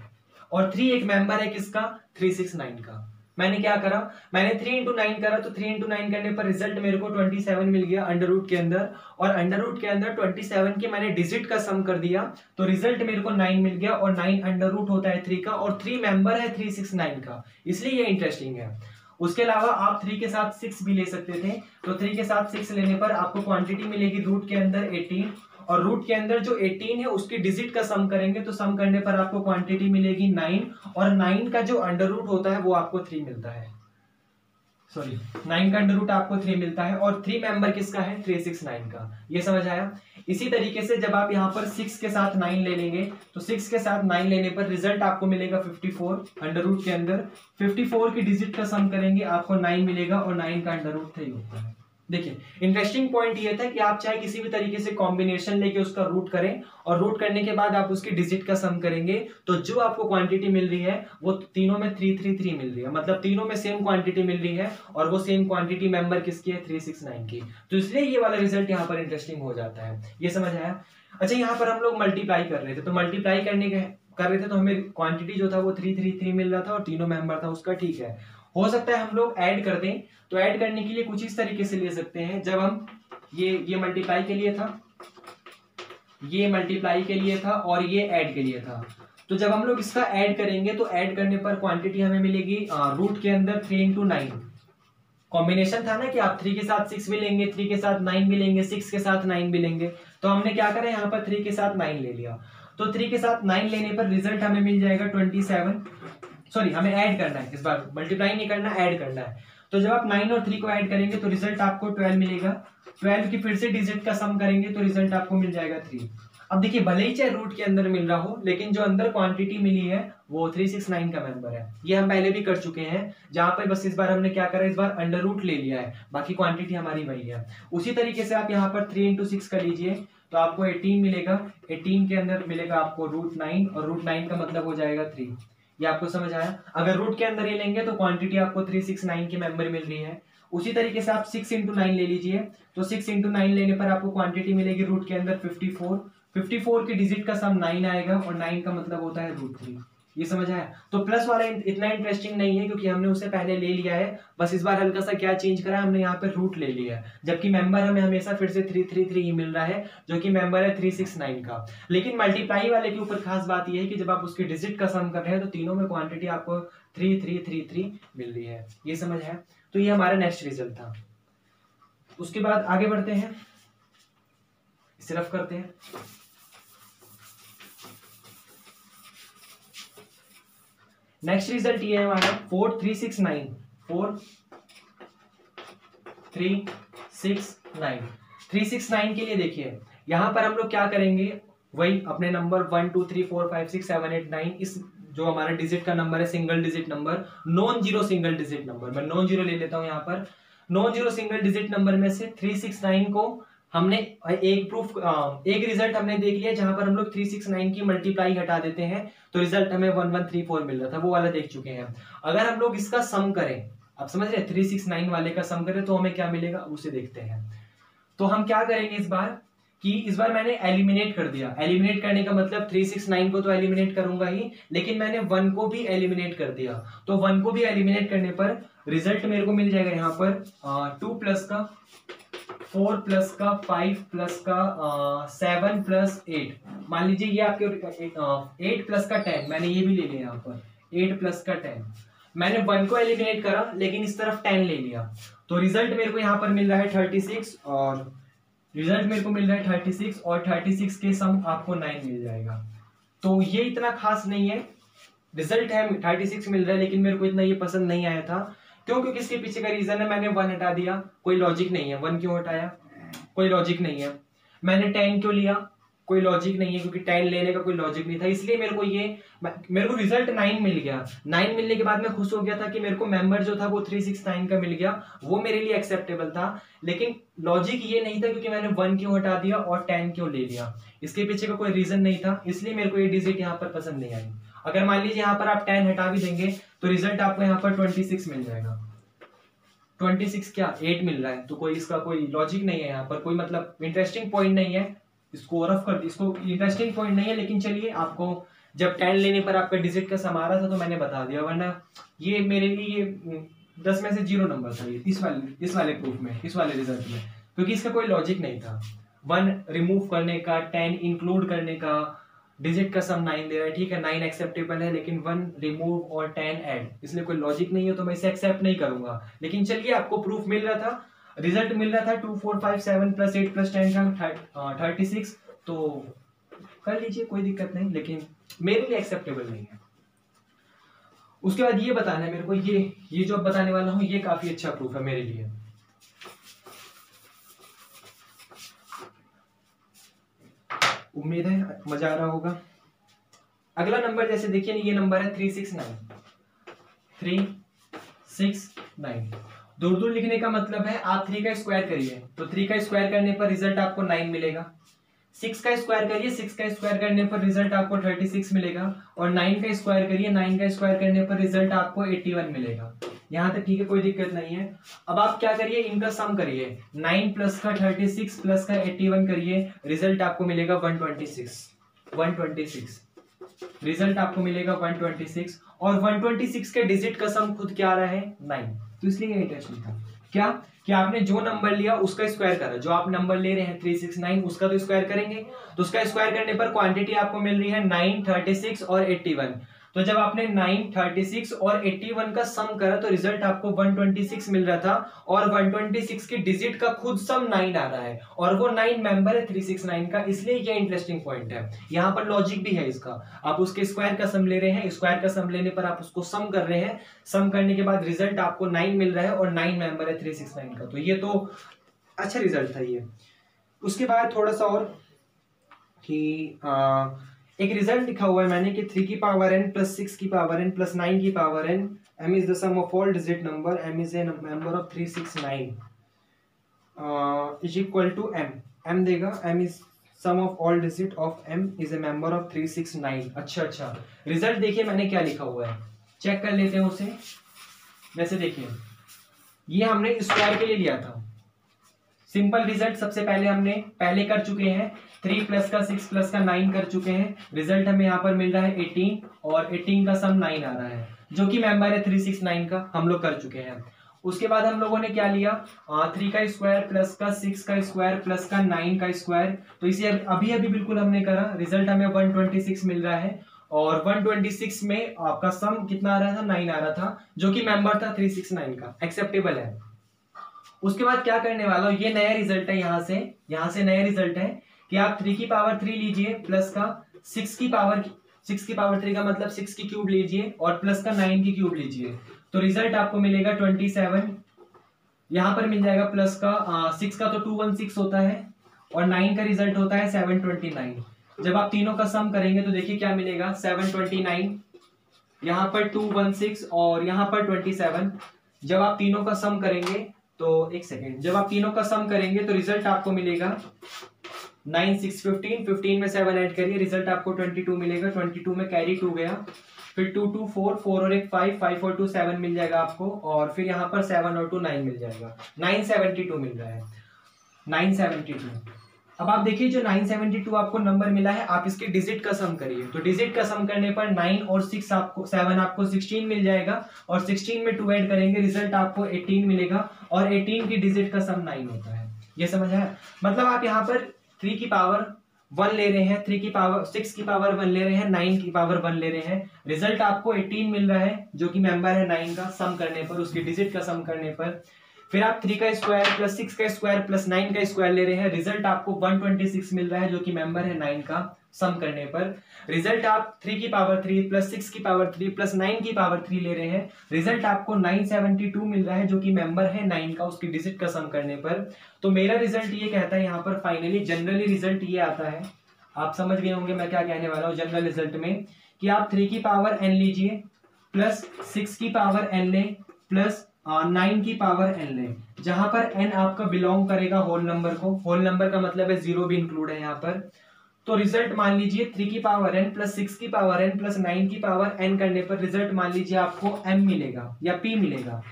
और 3 एक मेंबर है किसका, 369 का। मैंने क्या करा, मैंने 3 × 9 करा, तो 3 × 9 करने पर रिजल्ट मेरे को 27 मिल गया अंडर रूट के अंदर, और अंडर रूट के अंदर 27 के मैंने डिजिट का सम कर दिया, तो रिजल्ट मेरे को 9 मिल गया, और 9 अंडर रूट होता है 3 का, और 3 मेंबर है 369 का, इसलिए ये इंटरेस्टिंग है। उसके अलावा आप 3 के साथ 6 भी ले सकते थे, तो 3 के साथ 6 लेने पर आपको क्वांटिटी मिलेगी रूट के अंदर 18, और रूट के अंदर जो 18 है उसकी डिजिट का सम करेंगे, तो सम करने पर आपको क्वांटिटी मिलेगी 9, और 9 का जो अंडर रूट होता है वो आपको 3 मिलता है। 9 का अंडर रूट आपको 3 मिलता है, और 3 मेंबर किसका है, 369 का। ये समझ आया? इसी तरीके से जब आप यहाँ पर 6 के साथ 9 ले लेंगे तो 6 के साथ 9 लेने पर रिजल्ट आपको मिलेगा 54 अंडर रूट के अंदर 54 की डिजिट का सम करेंगे आपको 9 मिलेगा और 9 का अंडर रूट 3 होता है। देखिए इंटरेस्टिंग पॉइंट ये था कि आप चाहे किसी भी तरीके से कॉम्बिनेशन लेके उसका रूट करें और रूट करने के बाद आप उसकी डिजिट का सम करेंगे तो जो आपको क्वांटिटी मिल रही है वो तीनों में 333 मिल रही है, मतलब तीनों में सेम क्वांटिटी मिल रही है और वो सेम क्वांटिटी मेंबर किसकी है 369 की। तो इसलिए ये वाला रिजल्ट यहाँ पर इंटरेस्टिंग हो जाता है। ये समझ आया? अच्छा यहाँ पर हम लोग मल्टीप्लाई कर रहे थे तो मल्टीप्लाई कर रहे थे तो हमें क्वांटिटी जो था वो 333 मिल रहा था और तीनों मेंबर था उसका, ठीक है। हो सकता है हम लोग ऐड कर दें, तो ऐड करने के लिए कुछ इस तरीके से ले सकते हैं। जब हम ये मल्टीप्लाई के लिए था, ये मल्टीप्लाई के लिए था और ये ऐड के लिए था, तो जब हम लोग इसका ऐड करेंगे तो ऐड करने पर क्वांटिटी हमें मिलेगी रूट के अंदर 3 into 9। कॉम्बिनेशन था ना कि आप 3 के साथ 6 भी लेंगे, 3 के साथ 9 भी लेंगे, 6 के साथ 9 भी लेंगे, तो हमने क्या करा यहाँ पर 3 के साथ 9 ले लिया। तो 3 के साथ 9 लेने पर रिजल्ट हमें मिल जाएगा 27। सॉरी, हमें ऐड करना है, इस बार मल्टीप्लाई नहीं करना, ऐड करना है। तो जब आप 9 और 3 को ऐड करेंगे तो रिजल्ट आपको 12 मिलेगा। 12 की फिर से डिजिट का सम करेंगे तो रिजल्ट आपको मिल जाएगा 3। अब देखिए भले ही चाहे रूट के अंदर मिल रहा हो लेकिन जो अंदर क्वांटिटी मिली है वो 369 का मेंबर है। ये हम पहले भी कर चुके हैं, जहां पर बस इस बार हमने क्या करा, इस बार अंडर रूट ले लिया है, बाकी क्वांटिटी हमारी वही है। उसी तरीके से आप यहाँ पर 3 into 6 कर लीजिए तो आपको 18 मिलेगा। 18 के अंदर मिलेगा आपको √9 और √9 का मतलब हो जाएगा 3। ये आपको समझ आया? अगर रूट के अंदर ये लेंगे तो क्वांटिटी आपको 369 की मेंबर मिल रही है। उसी तरीके से आप 6 into 9 ले लीजिए तो 6 into 9 लेने पर आपको क्वांटिटी मिलेगी रूट के अंदर 54। 54 की डिजिट का सम 9 आएगा और 9 का मतलब होता है √3। ये समझ आया? तो प्लस वाला इतना इंटरेस्टिंग नहीं है क्योंकि हमने उसे पहले ले लिया है, बस इस बार हल्का सा क्या चेंज करा है, हमने यहाँ पे रूट ले लिया है, जबकि मेंबर हमें हमेशा फिर से 333 ही मिल रहा है जो कि मेंबर है 369 का। लेकिन मल्टीप्लाई वाले के ऊपर खास बात यह है कि जब आप उसकी डिजिट का सम कर रहे हैं तो तीनों में क्वांटिटी आपको 3333 मिल रही है। ये समझ है? तो ये हमारा नेक्स्ट रिजल्ट था। उसके बाद आगे बढ़ते हैं, सिर्फ करते हैं। नेक्स्ट रिजल्ट ये है हमारा 4369। 4369 369 के लिए देखिए यहां पर हम लोग क्या करेंगे, वही अपने नंबर 1 2 3 4 5 6 7 8 9, इस जो हमारा डिजिट का नंबर है single digit number, non zero single digit number, मैं नॉन जीरो ले लेता हूं यहाँ पर। Non zero single digit number में से 369 को हमने एक रिजल्ट हमने देख लिया जहां पर हम लोग 369 की मल्टीप्लाई हटा देते हैं तो रिजल्ट हमें 1134 मिल रहा था, वो वाला देख चुके हैं। अगर हम लोग इसका सम करें, आप समझ रहे हैं, 369 वाले का सम करें तो हमें क्या मिलेगा उसे देखते हैं। तो हम क्या करेंगे इस बार मैंने एलिमिनेट कर दिया। एलिमिनेट करने का मतलब 369 को तो एलिमिनेट करूंगा ही, लेकिन मैंने 1 को भी एलिमिनेट कर दिया। तो 1 को भी एलिमिनेट करने पर रिजल्ट मेरे को मिल जाएगा यहाँ पर 2 प्लस का 4 प्लस का 5 प्लस का 7 प्लस 8। मान लीजिए ये आपके 8 प्लस का 10, मैंने ये भी ले लिया यहाँ पर 8 प्लस का 10। मैंने 1 को एलिमिनेट करा लेकिन इस तरफ 10 ले लिया तो रिजल्ट मेरे को यहाँ पर मिल रहा है 36 और रिजल्ट मेरे को मिल रहा है 36 और 36 के सम आपको 9 मिल जाएगा। तो ये इतना खास नहीं है, रिजल्ट है 36 मिल रहा है लेकिन मेरे को इतना ये पसंद नहीं आया था। क्यों? क्योंकि इसके पीछे का रीजन है मैंने 1 हटा दिया, कोई लॉजिक नहीं है। 1 क्यों हटाया? कोई लॉजिक नहीं है। मैंने 10 क्यों लिया? कोई लॉजिक नहीं है क्योंकि 10 लेने का कोई लॉजिक नहीं था। इसलिए मेरे को रिजल्ट 9 मिल गया। 9 मिलने के बाद मैं खुश हो गया था कि मेरे को मेंबर जो था वो 369 का मिल गया, वो मेरे लिए एक्सेप्टेबल था। लेकिन लॉजिक ये नहीं था क्योंकि मैंने 1 क्यों हटा दिया और 10 क्यों ले लिया, इसके पीछे का कोई रीजन नहीं था, इसलिए मेरे को ये डिजिट यहाँ पर पसंद नहीं आई। अगर मान लीजिए यहाँ पर आप 10 हटा भी देंगे तो रिजल्ट आपको यहाँ पर 26 मिल जाएगा। 26 क्या 8 मिल रहा है, तो कोई इसका कोई लॉजिक नहीं है, यहाँ पर कोई मतलब इंटरेस्टिंग पॉइंट नहीं है। इसको रफ कर, इसको इंटरेस्टिंग पॉइंट नहीं है। लेकिन चलिए, आपको जब 10 लेने पर आपका डिजिट का सम आ रहा था तो मैंने बता दिया, वरना ये मेरे लिए 10 में से 0 नंबर था ये इस वाले प्रूफ में, इस वाले रिजल्ट में, क्योंकि इसका कोई लॉजिक नहीं था। 1 रिमूव करने का, 10 इंक्लूड करने का, डिजिट का सम 9 दे रहा है, ठीक है, 9 एक्सेप्टेबल है, लेकिन 1 रिमूव और 10 ऐड, इसलिए कोई लॉजिक नहीं है तो मैं इसे एक्सेप्ट नहीं करूंगा। लेकिन चलिए, आपको प्रूफ मिल रहा था, रिजल्ट मिल रहा था 2 4 5 7 प्लस 8 प्लस 10 का 36, तो कर लीजिए, कोई दिक्कत नहीं, लेकिन मेरे लिए एक्सेप्टेबल नहीं है। उसके बाद ये बताना है मेरे को, ये जो अब बताने वाला हूं ये काफी अच्छा प्रूफ है मेरे लिए। उम्मीद है मजा आ रहा होगा। अगला नंबर जैसे देखिए ये नंबर है 369। दूर दूर लिखने का मतलब है आप 3 का स्क्वायर करिए, तो 3 का स्क्वायर करने पर रिजल्ट आपको 9 मिलेगा। 6 का स्क्वायर करिए, 6 का स्क्वायर करने पर रिजल्ट आपको 36 मिलेगा। और 9 का स्क्वायर करिए, 9 का स्क्वायर करने पर रिजल्ट आपको 81 मिलेगा। यहाँ तक ठीक है, कोई दिक्कत नहीं है। अब आप क्या करिए, इनका सम करिए, 9 प्लस का 36 प्लस का 81 करिए, रिजल्ट आपको मिलेगा 126। रिजल्ट आपको मिलेगा 126। और 126 के डिजिट का सम खुद क्या आ रहा है, 9। तो इसलिए ये इंटरेस्टिंग था क्या कि आपने जो नंबर लिया उसका स्क्वायर करा। जो आप नंबर ले रहे हैं 369, उसका तो स्क्वायर करेंगे, तो उसका स्क्वायर करने पर क्वांटिटी आपको मिल रही है 9, 36 और 81। तो जब आपने 9, 36 और 81 का सम करा तो रिजल्ट आपको 126 मिल रहा था। और 126 के डिजिट का खुद सम 9 आ रहा है, और वो 9 मेंबर है 369 का, इसलिए ये इंटरेस्टिंग पॉइंट है। यहाँ पर लॉजिक भी है इसका, आप उसके स्क्वायर का सम ले रहे हैं, स्क्वायर का सम लेने पर आप उसको सम कर रहे हैं, सम करने के बाद रिजल्ट आपको 9 मिल रहा है, और 9 मेंबर है 369 का। तो ये तो अच्छा रिजल्ट था ये। उसके बाद थोड़ा सा और कि एक रिजल्ट लिखा हुआ है मैंने कि 3 की पावर n प्लस 6 की पावर n प्लस 9 की power n, m is the sum of all digit number, m is a member of 369 is equal to m देगा, m is sum of all digit of m is a member of 369। अच्छा, result देखिए मैंने क्या लिखा हुआ है, check कर लेते हैं उसे। वैसे देखिए ये हमने स्क्वायर के लिए लिया था, सिंपल रिजल्ट सबसे पहले कर चुके हैं, 3 प्लस का 6 प्लस का 9 कर चुके हैं। रिजल्ट हमें यहाँ पर मिल रहा है 18, और 18 का सम 9 आ रहा है, जो कि मेंबर है 369 का, हम लोग कर चुके हैं। उसके बाद हम लोगों ने क्या लिया, 3 का स्क्वायर प्लस का 6 का स्क्वायर प्लस का 9 का स्क्वायर, तो इसे अभी बिल्कुल हमने करा, रिजल्ट हमें 126 मिल रहा है। और 126 में आपका सम कितना आ रहा था, 9 आ रहा था, जो कि मेंबर था 369 का, एक्सेप्टेबल है। उसके बाद क्या करने वाला हूं, ये नया रिजल्ट है, यहाँ से नया रिजल्ट है कि आप 3 की पावर 3 लीजिए, प्लस का 6 की पावर 3 का मतलब 6 की क्यूब लीजिए, और प्लस का 9 की क्यूब लीजिए, तो रिजल्ट आपको मिलेगा 27। यहाँ पर मिल जाएगा प्लस का 6 का तो 216 होता है, और 9 का रिजल्ट होता है 729। जब आप तीनों का सम करेंगे तो देखिए क्या मिलेगा, 729, यहाँ पर 216 और यहाँ पर 27। जब आप तीनों का सम करेंगे तो एक सेकेंड, जब आप तीनों का सम करेंगे तो रिजल्ट आपको मिलेगा 9, 6, 15, 15 में 7 ऐड करिए, रिजल्ट आपको 22 मिलेगा। 22 में कैरी 2 गया, फिर 2, 2, 4, 4 और 1 5, 5 और 2 7 मिल जाएगा आपको, और फिर यहाँ पर 7 और 2 9 मिल जाएगा, 972 मिल रहा है, 972। अब आप देखिए जो 972 आपको नंबर मिला है, आप इसके डिजिट का सम करिए, तो डिजिट का सम करने पर 9 और 6 आपको 7 आपको 16 मिल जाएगा, और 16 में 2 ऐड करेंगे, रिजल्ट आपको 18 मिलेगा, और 18 की डिजिट का सम 9 होता है। ये समझ आया, मतलब आप यहाँ पर 3 की पावर 1 ले रहे हैं, 3 की पावर 6 की पावर 1 ले रहे हैं, 9 की पावर 1 ले रहे हैं, रिजल्ट आपको 18 मिल रहा है, जो कि मेंबर है 9 का, सम करने पर, उसकी डिजिट का सम करने पर। फिर आप 3 का स्क्वायर प्लस 6 का स्क्वायर प्लस 9 का स्क्वायर ले रहे हैं, रिजल्ट आपको 126 मिल रहा है, जो कि मेंबर है 9 का, सम करने पर। रिजल्ट आप 3 की पावर 3 प्लस 6 की पावर 3 प्लस 9 की पावर 3 ले रहे हैं, रिजल्ट आपको 972 मिल रहा है, जो कि मेंबर है 9 का, उसकी डिजिट का सम करने पर। तो मेरा रिजल्ट ये कहता है यहाँ पर फाइनली, जनरली रिजल्ट ये आता है, आप समझ गए होंगे मैं क्या कहने वाला हूँ जनरल रिजल्ट में, कि आप 3 की पावर n लीजिए, प्लस 6 की पावर n ले, प्लस 9 की पावर n ले, जहां पर n आपका बिलोंग करेगा होल नंबर को, होल नंबर का मतलब है 0 भी इंक्लूड है यहाँ पर। तो रिजल्ट मान लीजिए 3 की पावर n प्लस 6 की पावर n प्लस 9 की पावर n करने पर रिजल्ट मान लीजिए आपको m मिलेगा या p मिलेगा,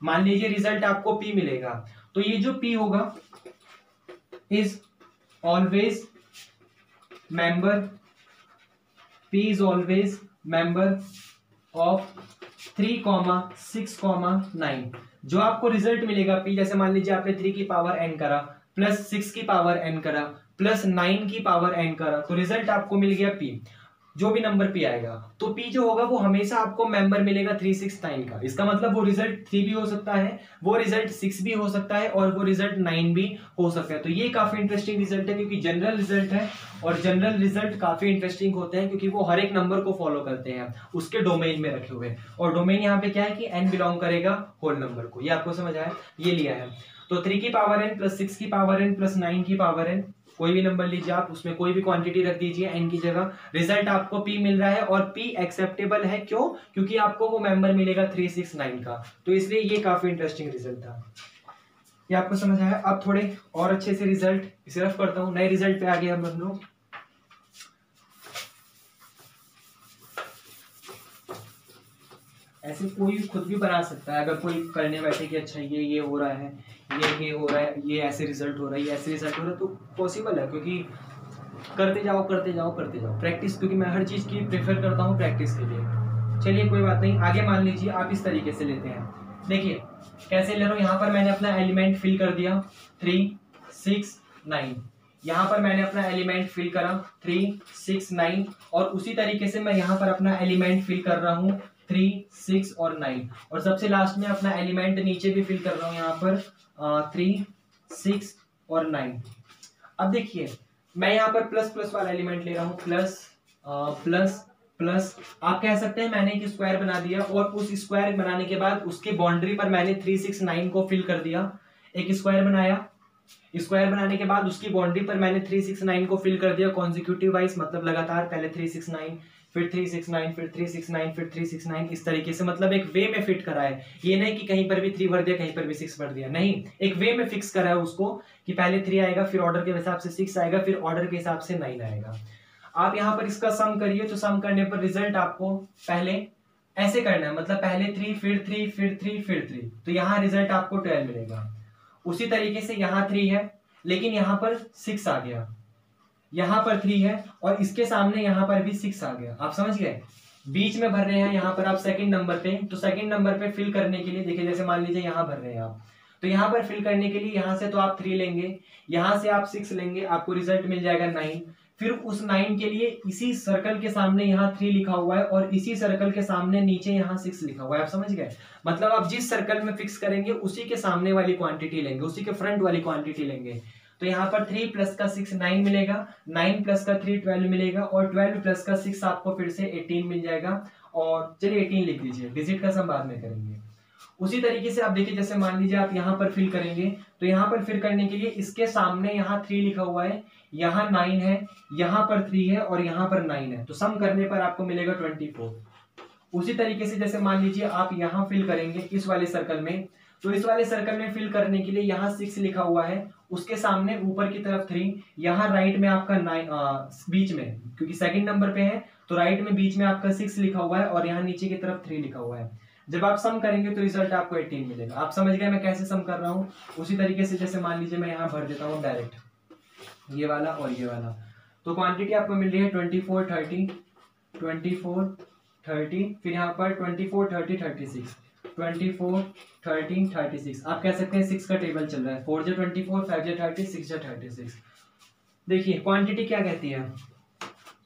मान लीजिए रिजल्ट आपको p मिलेगा। तो ये जो p होगा is always member, p is always member of 3, 6, 9। जो आपको रिजल्ट मिलेगा p, जैसे मान लीजिए आपने 3 की पावर n करा, प्लस 6 की पावर n करा, प्लस 9 की पावर n करा, तो रिजल्ट आपको मिल गया p, जो भी नंबर p आएगा। तो p जो होगा वो हमेशा आपको मेंबर मिलेगा 369 का, इसका मतलब वो रिजल्ट 3 भी हो सकता है, वो रिजल्ट 6 भी हो सकता है, और वो रिजल्ट 9 भी हो सकता है। तो ये काफी इंटरेस्टिंग रिजल्ट है, क्योंकि जनरल रिजल्ट है, और जनरल रिजल्ट काफी इंटरेस्टिंग होते हैं, क्योंकि वो हर एक नंबर को फॉलो करते हैं उसके डोमेन में रखे हुए, और डोमेन यहाँ पे क्या है कि n बिलोंग करेगा होल नंबर को। ये आपको समझ आया, ये लिया है। तो 3 की पावर n प्लस 6 की पावर n प्लस 9 की पावर n, कोई भी नंबर लीजिए आप, उसमें कोई भी क्वांटिटी रख दीजिए n की जगह, रिजल्ट आपको p मिल रहा है और p एक्सेप्टेबल है। क्यों? क्योंकि आपको वो मेंबर मिलेगा 369 का, तो इसलिए ये काफी इंटरेस्टिंग रिजल्ट था। ये आपको समझ आया? अब थोड़े और अच्छे से रिजल्ट इसे रफ करता हूं, नए रिजल्ट पे आगे हम लोग। ऐसे कोई खुद भी बना सकता है, अगर कोई करने बैठे कि अच्छा ये हो रहा है, ये हो रहा है, ये ऐसे रिजल्ट हो रहा है, ये ऐसे रिजल्ट हो रहा है, तो पॉसिबल है, क्योंकि करते जाओ करते जाओ करते जाओ प्रैक्टिस, क्योंकि मैं हर चीज की प्रेफर करता हूँ प्रैक्टिस के लिए। चलिए कोई बात नहीं, आगे मान लीजिए आप इस तरीके से लेते हैं। देखिए कैसे ले रहा हूँ, यहाँ पर मैंने अपना एलिमेंट फिल कर दिया 3 6 9, यहाँ पर मैंने अपना एलिमेंट फिल करा 3 6 9, और उसी तरीके से मैं यहाँ पर अपना एलिमेंट फिल कर रहा हूँ 3 6 और 9, और सबसे लास्ट में अपना एलिमेंट नीचे भी फिल कर रहा हूँ यहाँ पर 3 6 और 9। अब देखिए मैं यहाँ पर प्लस प्लस वाला एलिमेंट ले रहा हूँ, प्लस प्लस प्लस, आप कह सकते हैं मैंने एक स्क्वायर बना दिया, और उस स्क्वायर बनाने के बाद उसके बाउंड्री पर मैंने 3 6 9 को फिल कर दिया। एक स्क्वायर बनाया, स्क्वायर बनाने के बाद उसकी बाउंड्री पर मैंने 3 6 9 को फिल कर दिया कॉन्जिक्यूटिव वाइज, मतलब लगातार, पहले 3 6 9 फिर 3 6 9 फिर 3 6 9 फिर 3 6 9, इस तरीके से, मतलब एक वे में फिट करा है। ये नहीं कि कहीं पर भी 3 भर दिया कहीं पर भी 6 भर दिया, नहीं, एक वे में फिक्स करा है उसको कि पहले 3 आएगा, फिर ऑर्डर के हिसाब से 6 आएगा, फिर ऑर्डर के हिसाब से 9 आएगा। आप यहाँ पर इसका सम करिए, तो सम करने पर रिजल्ट आपको पहले ऐसे करना है, मतलब पहले 3 फिर 3 फिर 3 फिर 3, तो यहाँ रिजल्ट आपको 12 मिलेगा। उसी तरीके से यहाँ 3 है लेकिन यहाँ पर 6 आ गया, यहाँ पर 3 है और इसके सामने यहाँ पर भी 6 आ गया, आप समझ गए? बीच में भर रहे हैं यहाँ पर आप सेकंड नंबर पे, तो सेकंड नंबर पे फिल करने के लिए देखिए, जैसे मान लीजिए यहाँ भर रहे हैं आप, तो यहाँ पर फिल करने के लिए यहाँ से तो आप 3 लेंगे, यहाँ से आप 6 लेंगे, आपको रिजल्ट मिल जाएगा 9। फिर उस 9 के लिए इसी सर्कल के सामने यहाँ 3 लिखा हुआ है और इसी सर्कल के सामने नीचे यहाँ 6 लिखा हुआ है, आप समझ गए? मतलब आप जिस सर्कल में फिक्स करेंगे उसी के सामने वाली क्वांटिटी लेंगे, उसी के फ्रंट वाली क्वांटिटी लेंगे। तो यहाँ पर 3 प्लस का 6 9 मिलेगा, 9 प्लस का 3 12 मिलेगा, और 12 प्लस का 6 आपको फिर से 18 मिल जाएगा। और चलिए 18 लिख दीजिए, डिजिट का सम बाद में करेंगे। उसी तरीके से आप देखिए, जैसे मान लीजिए आप यहाँ पर फिल करेंगे, तो यहाँ पर फिल करने के लिए इसके सामने यहाँ 3 लिखा हुआ है, यहाँ 9 है, यहाँ पर 3 है और यहाँ पर 9 है, तो सम करने पर आपको मिलेगा 24। उसी तरीके से जैसे मान लीजिए आप यहाँ फिल करेंगे इस वाले सर्कल में, तो इस वाले सर्कल में फिल करने के लिए यहाँ 6 लिखा हुआ है, उसके सामने ऊपर की तरफ 3, यहाँ राइट में आपका 9 बीच में, क्योंकि सेकंड नंबर पे है तो राइट में बीच में आपका 6 लिखा हुआ है और यहाँ नीचे की तरफ 3 लिखा हुआ है। जब आप सम करेंगे तो रिजल्ट आपको 18 मिलेगा। आप समझ गए मैं कैसे सम कर रहा हूँ? उसी तरीके से जैसे मान लीजिए मैं यहाँ भर देता हूँ डायरेक्ट, ये वाला और ये वाला, तो क्वांटिटी आपको मिल रही है 24 30 24 30, फिर यहाँ पर 24 30 36 24 30 36, आप कह सकते हैं 6 का टेबल चल रहा है, 4 जा 24 5 जा 30 6 जा 36। देखिए क्वांटिटी क्या कहती है,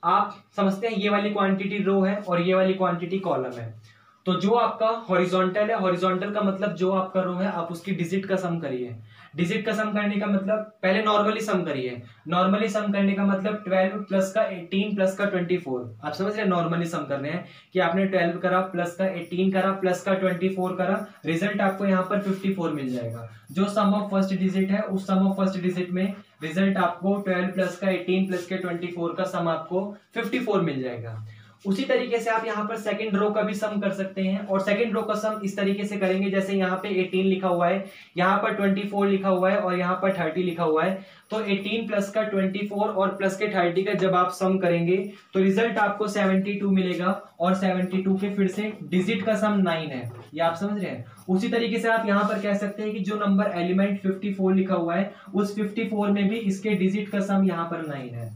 आप समझते हैं ये वाली क्वांटिटी रो है और ये वाली क्वांटिटी कॉलम है, तो जो आपका हॉरिजॉन्टल है, हॉरिजॉन्टल का मतलब जो आपका रो है आप उसकी डिजिट का सम करिए। डिजिट का सम करने का मतलब पहले नॉर्मली सम करिए, नॉर्मली सम करने का मतलब 12 प्लस का 18 प्लस का 24, आप समझ रहे हैं? नॉर्मली सम कर रहे हैं कि आपने 12 करा प्लस का 18 करा प्लस का 24 करा, रिजल्ट आपको यहाँ पर 54 मिल जाएगा। जो सम ऑफ फर्स्ट डिजिट है उस सम ऑफ फर्स्ट डिजिट में रिजल्ट आपको 12 प्लस का 18 प्लस के 24 का सम आपको 54 मिल जाएगा। उसी तरीके से आप यहाँ पर सेकंड रो का भी सम कर सकते हैं, और सेकंड रो का सम इस तरीके से करेंगे, जैसे यहाँ पे 18 लिखा हुआ है, यहाँ पर 24 लिखा हुआ है और यहाँ पर 30 लिखा हुआ है, तो 18 प्लस का 24 और प्लस के 30 का जब आप सम करेंगे तो रिजल्ट आपको 72 मिलेगा, और 72 के फिर से डिजिट का सम 9 है, ये आप समझ रहे हैं? उसी तरीके से आप यहाँ पर कह सकते हैं कि जो नंबर एलिमेंट 54 लिखा हुआ है उस 54 में भी इसके डिजिट का सम यहाँ पर 9 है।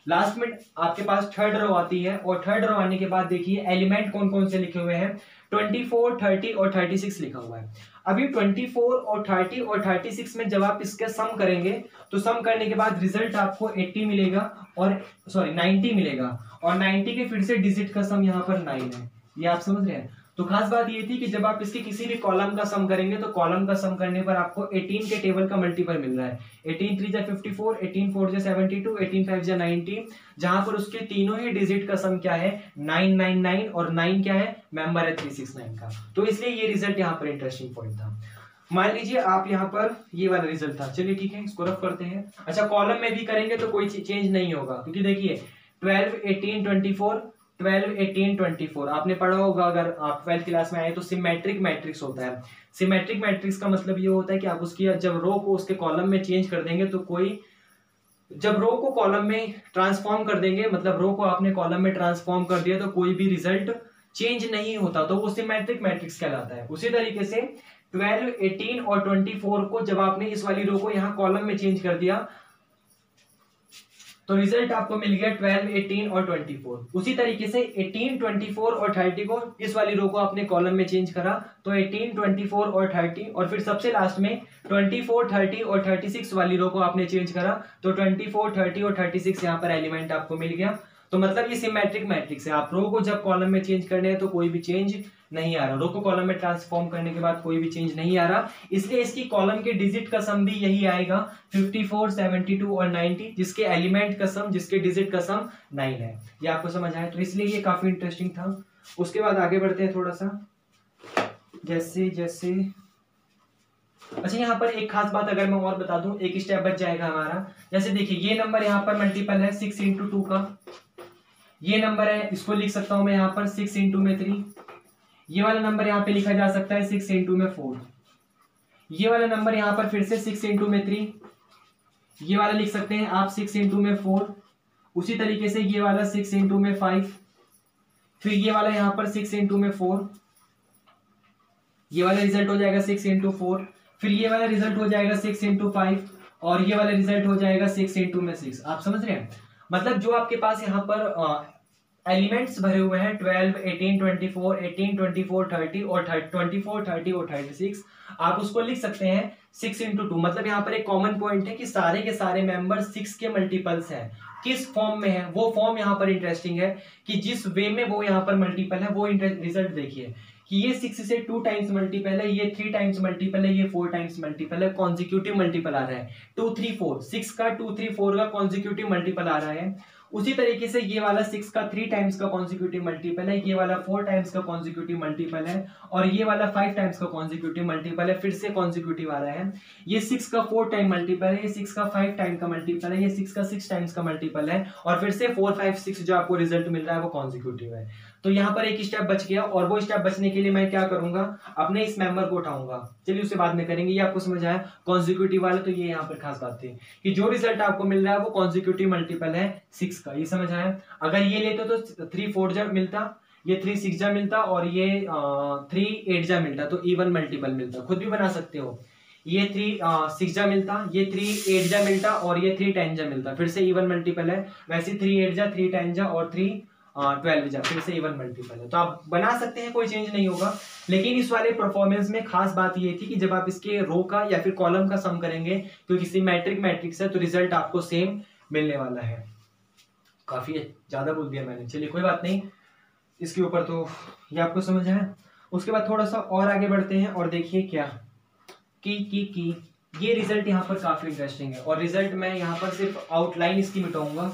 लास्ट में आपके पास थर्ड रो आती है, और थर्ड रो आने के बाद देखिए एलिमेंट कौन कौन से लिखे हुए हैं, 24 30 और 36 लिखा हुआ है। अभी 24 और 30 और 36 में जब आप इसका सम करेंगे तो सम करने के बाद रिजल्ट आपको 80 मिलेगा, और सॉरी 90 मिलेगा, और 90 के फिर से डिजिट का सम यहाँ पर 9 है, ये आप समझ रहे हैं? तो खास बात ये थी कि जब आप इसके किसी भी कॉलम का सम करेंगे तो कॉलम का सम करने पर आपको 18 के टेबल का मल्टीपल मिल रहा है, 18 3 जा 54, 18 4 जा 72, 18 5 जा 90, जहां पर उसके तीनों ही डिजिट का सम क्या है 999, और 9 क्या है, मेंबर है 369 का। तो इसलिए ये रिजल्ट यहाँ पर इंटरेस्टिंग पॉइंट था। मान लीजिए आप यहाँ पर ये वाला रिजल्ट था, चलिए ठीक है इसको रफ करते हैं। अच्छा कॉलम में भी करेंगे तो कोई चेंज नहीं होगा, क्योंकि देखिए 12, 18, 24, 12, 18, 24 आपने पढ़ा होगा अगर आप 12th क्लास में आए तो सिमेट्रिक मैट्रिक्स होता है। सिमेट्रिक मैट्रिक्स का मतलब ये होता है कि आप उसकी जब रो को उसके कॉलम में चेंज कर देंगे तो कोई, जब रो को कॉलम में ट्रांसफॉर्म कर देंगे, मतलब रो को आपने कॉलम में ट्रांसफॉर्म कर दिया तो कोई भी रिजल्ट चेंज नहीं होता, तो वो सिमेट्रिक मैट्रिक्स कहलाता है। उसी तरीके से 12, 18 और 24 को जब आपने इस वाली रो को यहाँ कॉलम में चेंज कर दिया तो रिजल्ट आपको मिल गया 12, 18 और 24। उसी तरीके से 18, 24 और 30 को इस वाली रो को आपने कॉलम में चेंज करा तो 18, 24 और 30, और फिर सबसे लास्ट में 24, 30 और 36 वाली रो को आपने चेंज करा तो 24, 30 और 36 यहाँ पर एलिमेंट आपको मिल गया। तो मतलब ये सिमेट्रिक मैट्रिक्स है। आप रो को जब कॉलम में चेंज करने हैं तो कोई भी चेंज नहीं आ रहा, रो को कॉलम में ट्रांसफॉर्म करने के बाद कोई भी चेंज नहीं आ रहा, इसलिए इसकी कॉलम के डिजिट का सम भी यही आएगा 54, 72 और 90, जिसके एलिमेंट का सम, जिसके डिजिट का सम 9 है। ये आपको समझ आया, तो इसलिए ये काफी इंटरेस्टिंग था। उसके बाद आगे बढ़ते हैं थोड़ा सा, जैसे जैसे अच्छा यहाँ पर एक खास बात अगर मैं और बता दूं, एक स्टेप बच जाएगा हमारा। जैसे देखिए ये नंबर यहाँ पर मल्टीपल है 6 इंटू 2 का, ये नंबर है इसको लिख सकता हूं मैं यहाँ पर 6 इंटू में 3, ये वाला नंबर यहाँ पे लिखा जा सकता है 6 इंटू में 4, ये वाला नंबर यहाँ पर फिर से 6 इंटू में 3, ये वाला लिख सकते हैं आप 6 इंटू में 4, उसी तरीके से ये वाला 6 इंटू में 5, फिर ये वाला यहाँ पर 6 इंटू में 4, ये वाला रिजल्ट हो जाएगा 6 इंटू 4, फिर ये वाला रिजल्ट हो जाएगा 6 इंटू 5, और ये वाला रिजल्ट हो जाएगा 6 इंटू में 6। आप समझ रहे हैं, मतलब जो आपके पास यहाँ पर एलिमेंट्स भरे हुए हैं 12, 18, 24, 18, 24, 30 और 24, 30 और 36, आप उसको लिख सकते हैं 6 इंटू 2। मतलब यहाँ पर एक कॉमन पॉइंट है कि सारे के सारे मेंबर 6 के मल्टीपल्स हैं। किस फॉर्म में है वो फॉर्म यहाँ पर इंटरेस्टिंग है कि जिस वे में वो यहाँ पर मल्टीपल है वो रिजल्ट देखिए कि ये 6 से 2 टाइम्स मल्टीपल है, ये 3 टाइम्स मल्टीपल है, ये 4 टाइम्स मल्टीपल है, कॉन्जिक्यूटिव मल्टीपल आ रहा है 2, 3, 4, 6 का 2, 3, 4 का कॉन्जिक्यूटिव मल्टीपल आ रहा है। उसी तरीके से ये वाला 6 का 3 टाइम्स का कॉन्जिक्यूटिव मल्टीपल है, ये वाला 4 टाइम्स का कॉन्जिक्यूटिव मल्टीपल है, और ये वाला 5 टाइम्स का कॉन्जिक्यूटिव मल्टीपल है, फिर से कॉन्जिक्यूटिव आ रहा है। ये 6 का 4 टाइम मल्टीपल है, ये 6 का 5 टाइम का मल्टीपल है, ये 6 का 6 टाइम्स का मल्टीपल है, और फिर से 4, 5, 6 जो आपको रिजल्ट मिल रहा है वो कॉन्जिक्यूटिव है। तो यहाँ पर एक स्टेप बच गया, और वो स्टेप बचने के लिए मैं क्या करूंगा, अपने इस मेंबर को उठाऊंगा। चलिए उससे बाद में करेंगे, ये आपको समझ आया कॉन्जिक्यूटिव वाला। तो ये यहाँ पर खास बात थी कि जो रिजल्ट आपको मिल रहा है वो कॉन्जिक्यूटिव मल्टीपल है 6 का, ये समझ आया। अगर ये लेते तो 3 4 जा मिलता, ये 3 6 जा मिलता, और ये 3 8 जा मिलता, तो इवन मल्टीपल मिलता। खुद भी बना सकते हो, ये 3 6 जा मिलता, ये 3 8 जा मिलता, और ये 3 10 जा मिलता, फिर से इवन मल्टीपल है। वैसे 3 8 जा, 3 10 जा और 3 12 जा, फिर से इवन मल्टीपल है। तो आप बना सकते हैं, कोई चेंज नहीं होगा। लेकिन इस वाले परफॉर्मेंस में खास बात ये थी कि जब आप इसके रो का या फिर कॉलम का सम करेंगे, क्योंकि सिमेट्रिक मैट्रिक्स है तो रिजल्ट आपको सेम मिलने वाला है। काफी ज्यादा बोल दिया मैंने, चलिए कोई बात नहीं, इसके ऊपर तो ये आपको समझ है। उसके बाद थोड़ा सा और आगे बढ़ते हैं और देखिए क्या कि ये रिजल्ट यहाँ पर काफी इंटरेस्टिंग है, और रिजल्ट मैं यहाँ पर सिर्फ आउटलाइन इसकी मिटाऊंगा,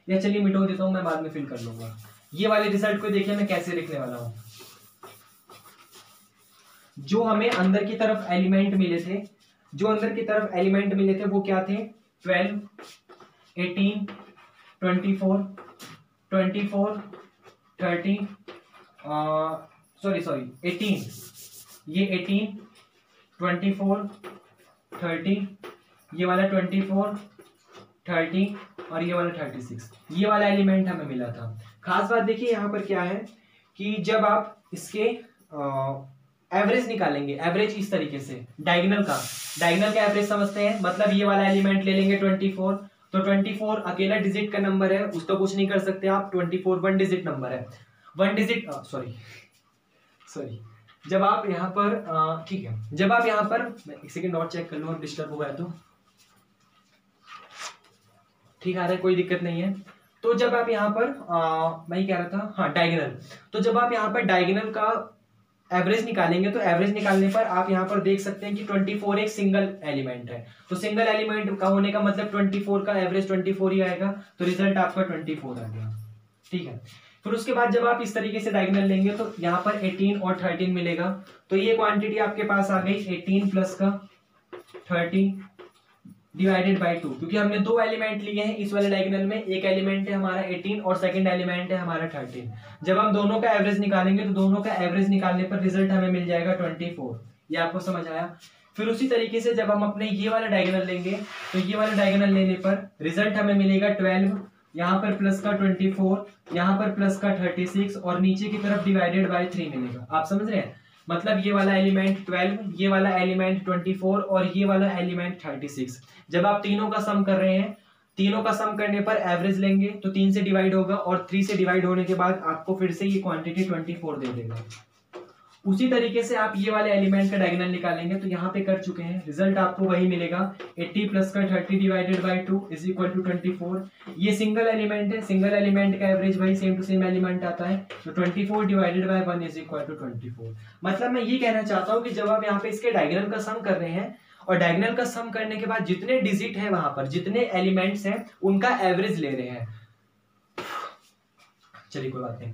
या चलिए मिटा देता हूं, मैं बाद में फिल कर लूंगा। ये वाले रिजल्ट को देखिए मैं कैसे लिखने वाला हूं। जो हमें अंदर की तरफ एलिमेंट मिले थे, जो अंदर की तरफ एलिमेंट मिले थे वो क्या थे, 12, 18, 24, 24, 30, सॉरी 18, ये 18, 24, 30, ये वाला 24, 30 और ये वाला 36, ये वाला एलिमेंट हमें मिला था। खास बात देखिए यहाँ पर क्या है कि जब आप इसके एवरेज निकालेंगे, एवरेज इस तरीके से डायगोनल का एवरेज समझते हैं, मतलब ये वाला एलिमेंट ले लेंगे 24, तो 24 अकेला डिजिट का नंबर है, उसका कुछ नहीं कर सकते आप। 24 वन डिजिट नंबर है, वन डिजिट सॉरी जब आप यहाँ पर ठीक है, जब आप यहाँ पर एक सेकेंड और चेक कर लूँ, डिस्टर्ब हो गया तो ठीक आ रहा है, कोई दिक्कत नहीं है। तो जब आप यहाँ पर मैं ही कह रहा था, हाँ डायगोनल, तो जब आप यहाँ पर डायगोनल का एवरेज निकालेंगे तो एवरेज निकालने पर आप यहाँ पर देख सकते हैं कि 24 एक सिंगल एलिमेंट है, तो सिंगल एलिमेंट का होने का मतलब 24 का एवरेज 24 ही आएगा, तो रिजल्ट आपका 24 आ गया। ठीक है, फिर उसके बाद जब आप इस तरीके से डायगोनल लेंगे तो यहाँ पर 18 और 13 मिलेगा। तो ये क्वांटिटी आपके पास आ गई 18 प्लस का 30 डिवाइडेड बाई 2, क्योंकि हमने दो एलिमेंट लिए हैं इस वाले डायगोनल में, एक एलिमेंट है हमारा 18 और सेकंड एलिमेंट है हमारा 13। जब हम दोनों का एवरेज निकालेंगे तो दोनों का एवरेज निकालने पर रिजल्ट हमें मिल जाएगा 24। ये आपको समझ आया। फिर उसी तरीके से जब हम अपने ये वाला डायगोनल लेंगे तो ये वाला डायगोनल लेने पर रिजल्ट हमें मिलेगा 12, यहाँ पर प्लस का 24, यहाँ पर प्लस का 36 और नीचे की तरफ डिवाइडेड बाय 3 मिलेगा। आप समझ रहे हैं, मतलब ये वाला एलिमेंट 12, ये वाला एलिमेंट 24 और ये वाला एलिमेंट 36। जब आप तीनों का सम कर रहे हैं, तीनों का सम करने पर एवरेज लेंगे तो 3 से डिवाइड होगा और 3 से डिवाइड होने के बाद आपको फिर से ये क्वांटिटी 24 दे देगा। उसी तरीके से आप ये वाले एलिमेंट का डायगोनल निकालेंगे तो यहाँ पे कर चुके हैं, रिजल्ट आपको वही मिलेगा 80 प्लस का 30 divided by 2 is equal to 24। ये सिंगल एलिमेंट है, सिंगल एलिमेंट का एवरेज वही सेम टू सेम एलिमेंट आता है, तो 24 divided by 1 is equal to 24। मतलब मैं ये कहना चाहता हूँ कि जब आप यहाँ पे इसके डायगोनल का सम कर रहे हैं और डायगोनल का सम करने के बाद जितने डिजिट है वहां पर, जितने एलिमेंट्स हैं उनका एवरेज ले रहे हैं। चलिए कोई बात नहीं,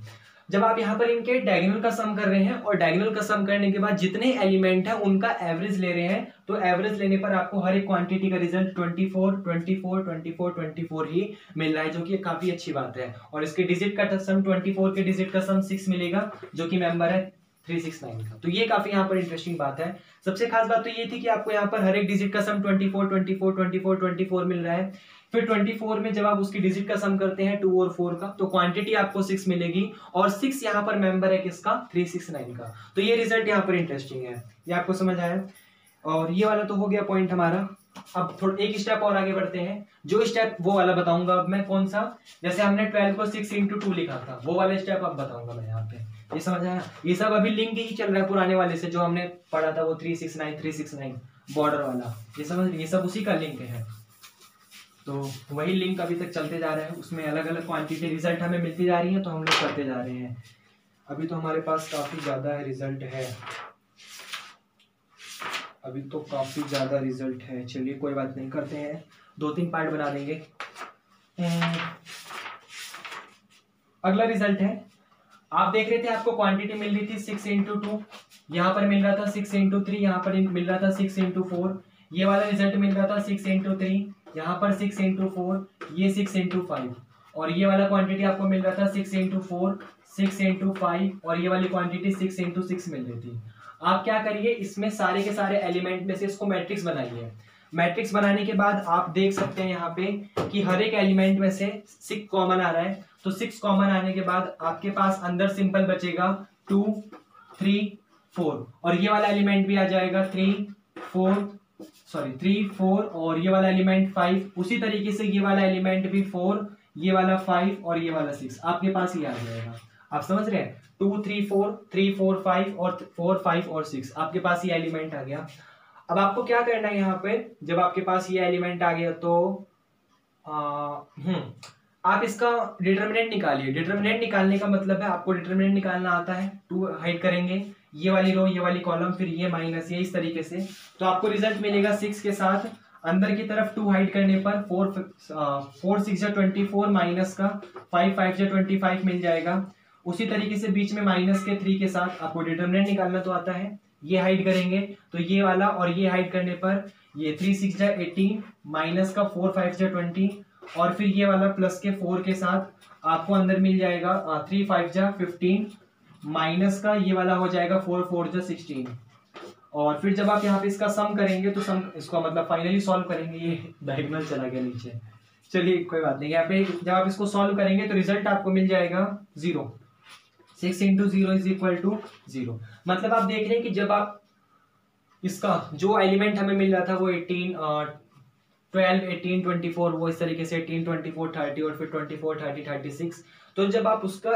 जब आप यहाँ पर इनके डायगोनल का सम कर रहे हैं और डायगोनल का सम करने के बाद जितने एलिमेंट है उनका एवरेज ले रहे हैं, तो एवरेज लेने पर आपको हर एक क्वांटिटी का रिजल्ट 24, 24, 24, 24 ही मिल रहा है, जो कि काफी अच्छी बात है। और इसके डिजिट का सम 24 के डिजिट का सम 6 मिलेगा, जो कि मेंबर है 369 का। तो ये काफी यहाँ पर इंटरेस्टिंग बात है। सबसे खास बात तो ये थी कि आपको यहाँ पर हर एक डिजिट का सम 24, 24, 24, 24 मिल रहा है। फिर 24 में जब आप उसकी डिजिट का सम करते हैं 2 और 4 का, तो क्वांटिटी आपको 6 मिलेगी और 6 यहाँ पर मेंबर है किसका, 369 का। तो ये रिजल्ट यहाँ पर इंटरेस्टिंग है, ये आपको समझ आया। और ये वाला तो हो गया पॉइंट हमारा। अब थोड़ा एक स्टेप और आगे बढ़ते हैं, जो स्टेप वो वाला बताऊंगा अब मैं, कौन सा, जैसे हमने 12 को 6 into 2 लिखा था, वो वाला स्टेप अब बताऊंगा मैं यहाँ पे। ये समझ आया। ये सब अभी लिंक ही चल रहा है पुराने वाले से, जो हमने पढ़ा था वो 369 बॉर्डर वाला, ये समझ, ये सब उसी का लिंक है। तो वही लिंक अभी तक चलते जा रहे हैं, उसमें अलग अलग क्वांटिटी रिजल्ट हमें मिलती जा रही है, तो हम लोग करते जा रहे हैं। अभी तो हमारे पास काफी ज्यादा रिजल्ट है, अभी तो काफी ज्यादा रिजल्ट है। चलिए कोई बात नहीं, करते हैं, 2-3 पार्ट बना देंगे। अगला रिजल्ट है, आप देख रहे थे आपको क्वांटिटी मिल रही थी 6 into 2, यहाँ पर मिल रहा था 6 into 3, यहाँ पर मिल रहा था 6 into 4, ये वाला रिजल्ट मिल रहा था 6 into 3, यहाँ पर 6 into 4, ये 6 into 5, और ये वाला क्वांटिटी आपको मिल रहा था 6 into 4, 6 into 5, और ये वाली क्वांटिटी 6 into 6 मिल रही थी। आप क्या करिए, इसमें सारे के सारे एलिमेंट में से इसको मैट्रिक्स बनाइए। मैट्रिक्स बनाने के बाद आप देख सकते हैं यहाँ पे कि हर एक एलिमेंट में से 6 कॉमन आ रहा है, तो 6 कॉमन आने के बाद आपके पास अंदर सिंपल बचेगा 2, 3, 4, और ये वाला एलिमेंट भी आ जाएगा 3, 4, और ये वाला एलिमेंट 5। उसी तरीके से ये वाला एलिमेंट भी 4, ये वाला 5 और ये वाला 6 आपके पास ही आ जाएगा। आप समझ रहे हैं, 2, 3, 4, 3, 4, 5 और 4, 5 और 6 आपके पास ये एलिमेंट आ गया। अब आपको क्या करना है यहाँ पे, जब आपके पास ये एलिमेंट आ गया तो आप इसका डिटर्मिनेंट निकालिए। डिटर्मिनेंट निकालने का मतलब है, आपको डिटर्मिनेंट निकालना आता है, 2 हाइड करेंगे, ये वाली रो, ये वाली कॉलम, फिर ये माइनस, ये इस तरीके से, तो आपको रिजल्ट मिलेगा 6 के साथ। अंदर की तरफ 2 हाइड करने पर 4 6 जा 24 माइनस का 5 5 जा 25 मिल जाएगा। उसी तरीके से बीच में माइनस के 3 के साथ आपको डिटर्मिनेंट निकालना तो आता है, ये हाइड करेंगे तो ये वाला, और ये हाइड करने पर ये 3 6 जा 18 माइनस का 4 5 जा 20, और फिर ये वाला प्लस के 4 के साथ आपको अंदर मिल जाएगा 3 5 जा 15 माइनस का ये वाला हो जाएगा 4 4 जा 16। और फिर जब आप यहाँ पे इसका सम करेंगे तो सम, इसको मतलब फाइनली सॉल्व करेंगे, ये डायगोनल चला गया नीचे, चलिए कोई बात नहीं। यहाँ पे जब आप इसको सॉल्व करेंगे तो रिजल्ट आपको मिल जाएगा 0, 6 into 0 इज इक्वल टू 0। मतलब आप देख रहे हैं कि जब आप इसका जो एलिमेंट हमें मिल रहा था वो 12, 18, 24, वो इस तरीके से 18, 24, 30 और फिर 24, 30, 36, तो जब आप उसका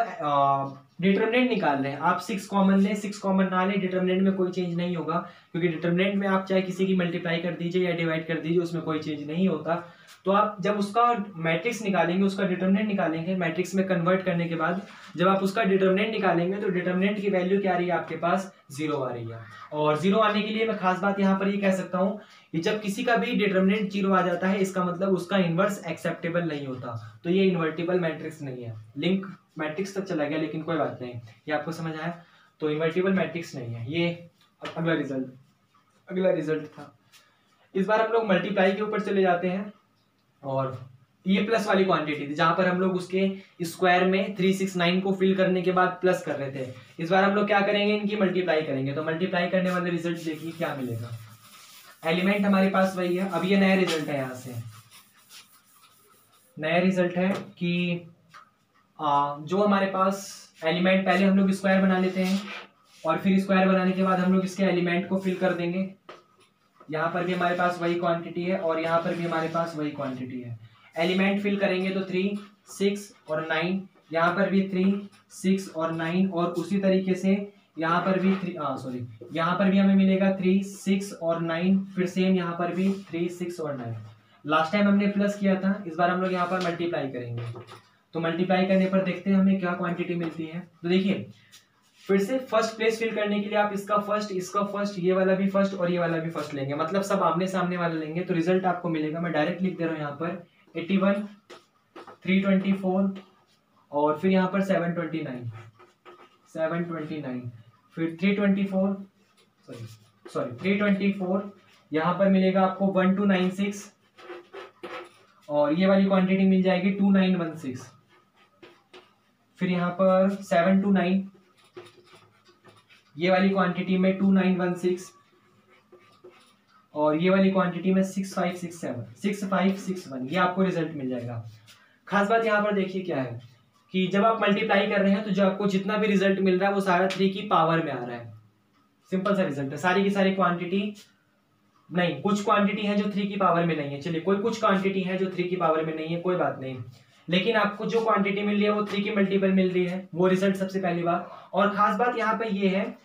डिटर्मिनेंट निकाल रहे हैं, आप 6 कॉमन लें, 6 कॉमन ना लें, डिटर्मिनेंट में कोई चेंज नहीं होगा, क्योंकि डिटर्मिनेंट में आप चाहे किसी की मल्टीप्लाई कर दीजिए या डिवाइड कर दीजिए, उसमें कोई चेंज नहीं होता। तो आप जब उसका मैट्रिक्स निकालेंगे, उसका डिटर्मिनेंट निकालेंगे, मैट्रिक्स में कन्वर्ट करने के बाद जब आप उसका डिटर्मिनेंट निकालेंगे तो डिटर्मिनेंट की वैल्यू क्या आ रही है आपके पास, 0 आ रही है। और 0 आने के लिए मैं खास बात यहाँ पर ये कह सकता हूँ कि जब किसी का भी डिटर्मिनेंट 0 आ जाता है, इसका मतलब उसका इनवर्स एक्सेप्टेबल नहीं होता, तो ये इन्वर्टिबल मैट्रिक्स नहीं है। लिंक लिंक मैट्रिक्स तक चला गया, लेकिन कोई बात नहीं, ये आपको समझ आया। तो इन्वर्टिबल मैट्रिक्स नहीं है ये। अगला रिजल्ट था, इस बार हम लोग मल्टीप्लाई के ऊपर चले जाते हैं, और ये प्लस वाली क्वांटिटी थी जहां पर हम लोग उसके स्क्वायर में 369 को फिल करने के बाद प्लस कर रहे थे। इस बार हम लोग क्या करेंगे, इनकी मल्टीप्लाई करेंगे। तो मल्टीप्लाई करने वाले रिजल्ट देखिए क्या मिलेगा। एलिमेंट हमारे पास वही है। अब ये नया रिजल्ट है, यहाँ से नया रिजल्ट है कि जो हमारे पास एलिमेंट, पहले हम लोग स्क्वायर बना लेते हैं और फिर स्क्वायर बनाने के बाद हम लोग इसके एलिमेंट को फिल कर देंगे। यहाँ पर भी हमारे पास वही क्वांटिटी है और यहाँ पर भी हमारे पास वही क्वांटिटी है। एलिमेंट फिल करेंगे तो 3, 6 और 9, यहाँ पर भी 3, 6 और 9, और उसी तरीके से यहाँ पर भी यहाँ पर भी हमें मिलेगा 3, 6 और 9, फिर सेम यहाँ पर भी 3, 6 और 9। लास्ट टाइम हमने प्लस किया था, इस बार हम लोग यहाँ पर मल्टीप्लाई करेंगे। तो मल्टीप्लाई करने पर देखते हैं हमें क्या क्वांटिटी मिलती है। तो देखिए फिर से फर्स्ट प्लेस फिल करने के लिए आप इसका फर्स्ट, ये वाला भी फर्स्ट और ये वाला भी फर्स्ट लेंगे, मतलब सब आमने सामने वाला लेंगे। तो रिजल्ट आपको मिलेगा, मैं डायरेक्ट लिख दे रहा हूँ यहाँ पर 81, 324 और फिर यहाँ पर 729, फिर 324, यहाँ पर मिलेगा आपको 1296 और ये वाली क्वांटिटी मिल जाएगी 2916, फिर यहाँ पर 729, ये वाली क्वांटिटी में 2916 और ये वाली क्वांटिटी में 6561, ये आपको रिजल्ट मिल जाएगा। खास बात यहाँ पर देखिए क्या है कि जब आप मल्टीप्लाई कर रहे हैं तो जो आपको जितना भी रिजल्ट मिल रहा है वो सारा 3 की पावर में आ रहा है। सिंपल सा रिजल्ट है, सारी की सारी क्वांटिटी नहीं, कुछ क्वांटिटी है जो 3 की पावर में नहीं है। चलिए कुछ क्वांटिटी है जो 3 की पावर में नहीं है, कोई बात नहीं, लेकिन आपको जो क्वांटिटी मिल रही है वो 3 की मल्टीपल मिल रही है, वो रिजल्ट सबसे पहली बात। और खास बात यहाँ पे ये है,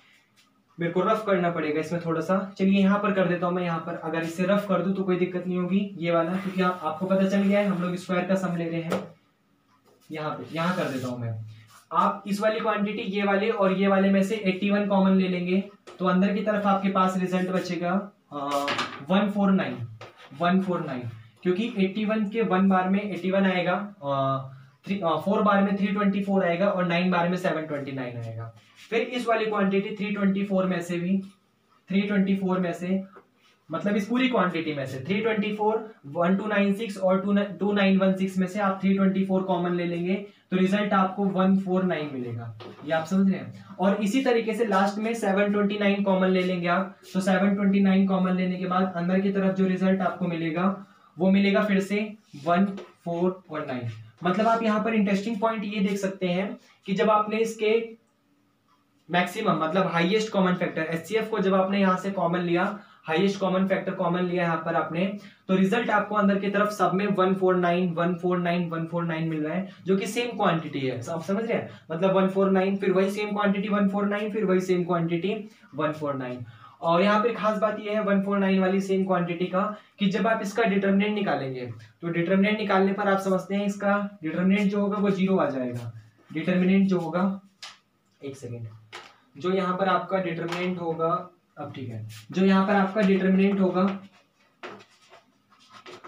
मेरे को रफ करना पड़ेगा इसमें थोड़ा सा, चलिए यहाँ पर कर देता हूँ मैं। यहाँ पर अगर इसे रफ कर दूं तो कोई दिक्कत नहीं होगी, ये वाला, क्योंकि आपको पता चल गया है हम लोग स्क्वायर का सम ले रहे हैं। यहाँ कर देता हूँ मैं। आप इस वाली क्वांटिटी ये वाले और ये वाले में से 81 कॉमन ले लेंगे, तो अंदर की तरफ आपके पास रिजल्ट बचेगा 149, क्योंकि 81 के 1 बार में 81 आएगा, 4 बार में 324 आएगा और 9 बार में 729 आएगा। फिर इस वाली क्वांटिटी 324 में से मतलब इस पूरी क्वांटिटी में से 324, 1296 और 2916 में से आप 324 कॉमन ले लेंगे, तो रिजल्ट आपको 149 मिलेगा। ये आप समझ रहे हैं। और इसी तरीके से लास्ट में 729 कॉमन ले लेंगे आप, तो 729 कॉमन लेने के बाद अंदर की तरफ जो रिजल्ट आपको मिलेगा वो मिलेगा फिर से 1419। मतलब आप यहाँ पर इंटरेस्टिंग पॉइंट ये देख सकते हैं कि जब आपने इसके मैक्सिमम मतलब हाईएस्ट कॉमन फैक्टर एचसीएफ को जब आपने यहाँ से कॉमन लिया, हाईएस्ट कॉमन फैक्टर कॉमन लिया यहाँ पर आपने, तो रिजल्ट आपको अंदर की तरफ सब में 149 मिल रहा है, जो कि सेम क्वांटिटी है। आप समझ रहे हैं, मतलब 149 फिर वही सेम क्वांटिटी 149 फिर वही सेम क्वांटिटी 149। और यहाँ पे खास बात ये है 149 वाली सेम क्वांटिटी का कि जब आप इसका डिटरमिनेंट निकालेंगे, तो डिटरमिनेंट निकालने पर आप समझते हैं इसका डिटरमिनेंट जो होगा वो 0 आ जाएगा। डिटरमिनेंट जो होगा, एक सेकेंड, जो यहाँ पर आपका डिटरमिनेंट होगा, अब ठीक है, जो यहाँ पर आपका डिटरमिनेंट होगा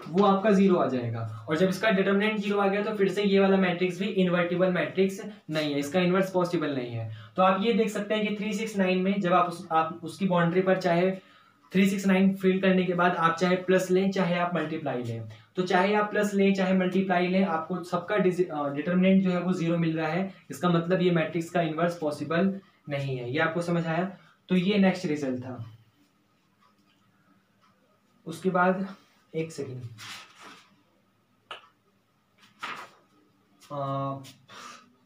वो आपका 0 आ जाएगा। और जब इसका डिटरमिनेंट 0 आ गया तो फिर से ये वाला मैट्रिक्स भी इन्वर्टिबल मैट्रिक्स नहीं है, इसका इन्वर्स पॉसिबल नहीं है। तो आप ये देख सकते हैं कि 369 में जब आप उसकी बाउंड्री पर चाहे 369 फिल करने के बाद आप चाहे प्लस लें चाहे आप मल्टीप्लाई लें, तो चाहे आप प्लस लें चाहे मल्टीप्लाई लें, आपको सबका डिटरमिनेंट जो है वो 0 मिल रहा है। इसका मतलब ये मैट्रिक्स का इन्वर्स पॉसिबल नहीं है। ये आपको समझ आया। तो ये नेक्स्ट रिजल्ट था। उसके बाद एक सेकेंड,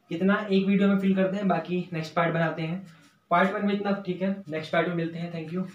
इतना एक वीडियो में फिल करते हैं, बाकी नेक्स्ट पार्ट बनाते हैं। पार्ट 1 में इतना ठीक है, नेक्स्ट पार्ट में मिलते हैं। Thank you.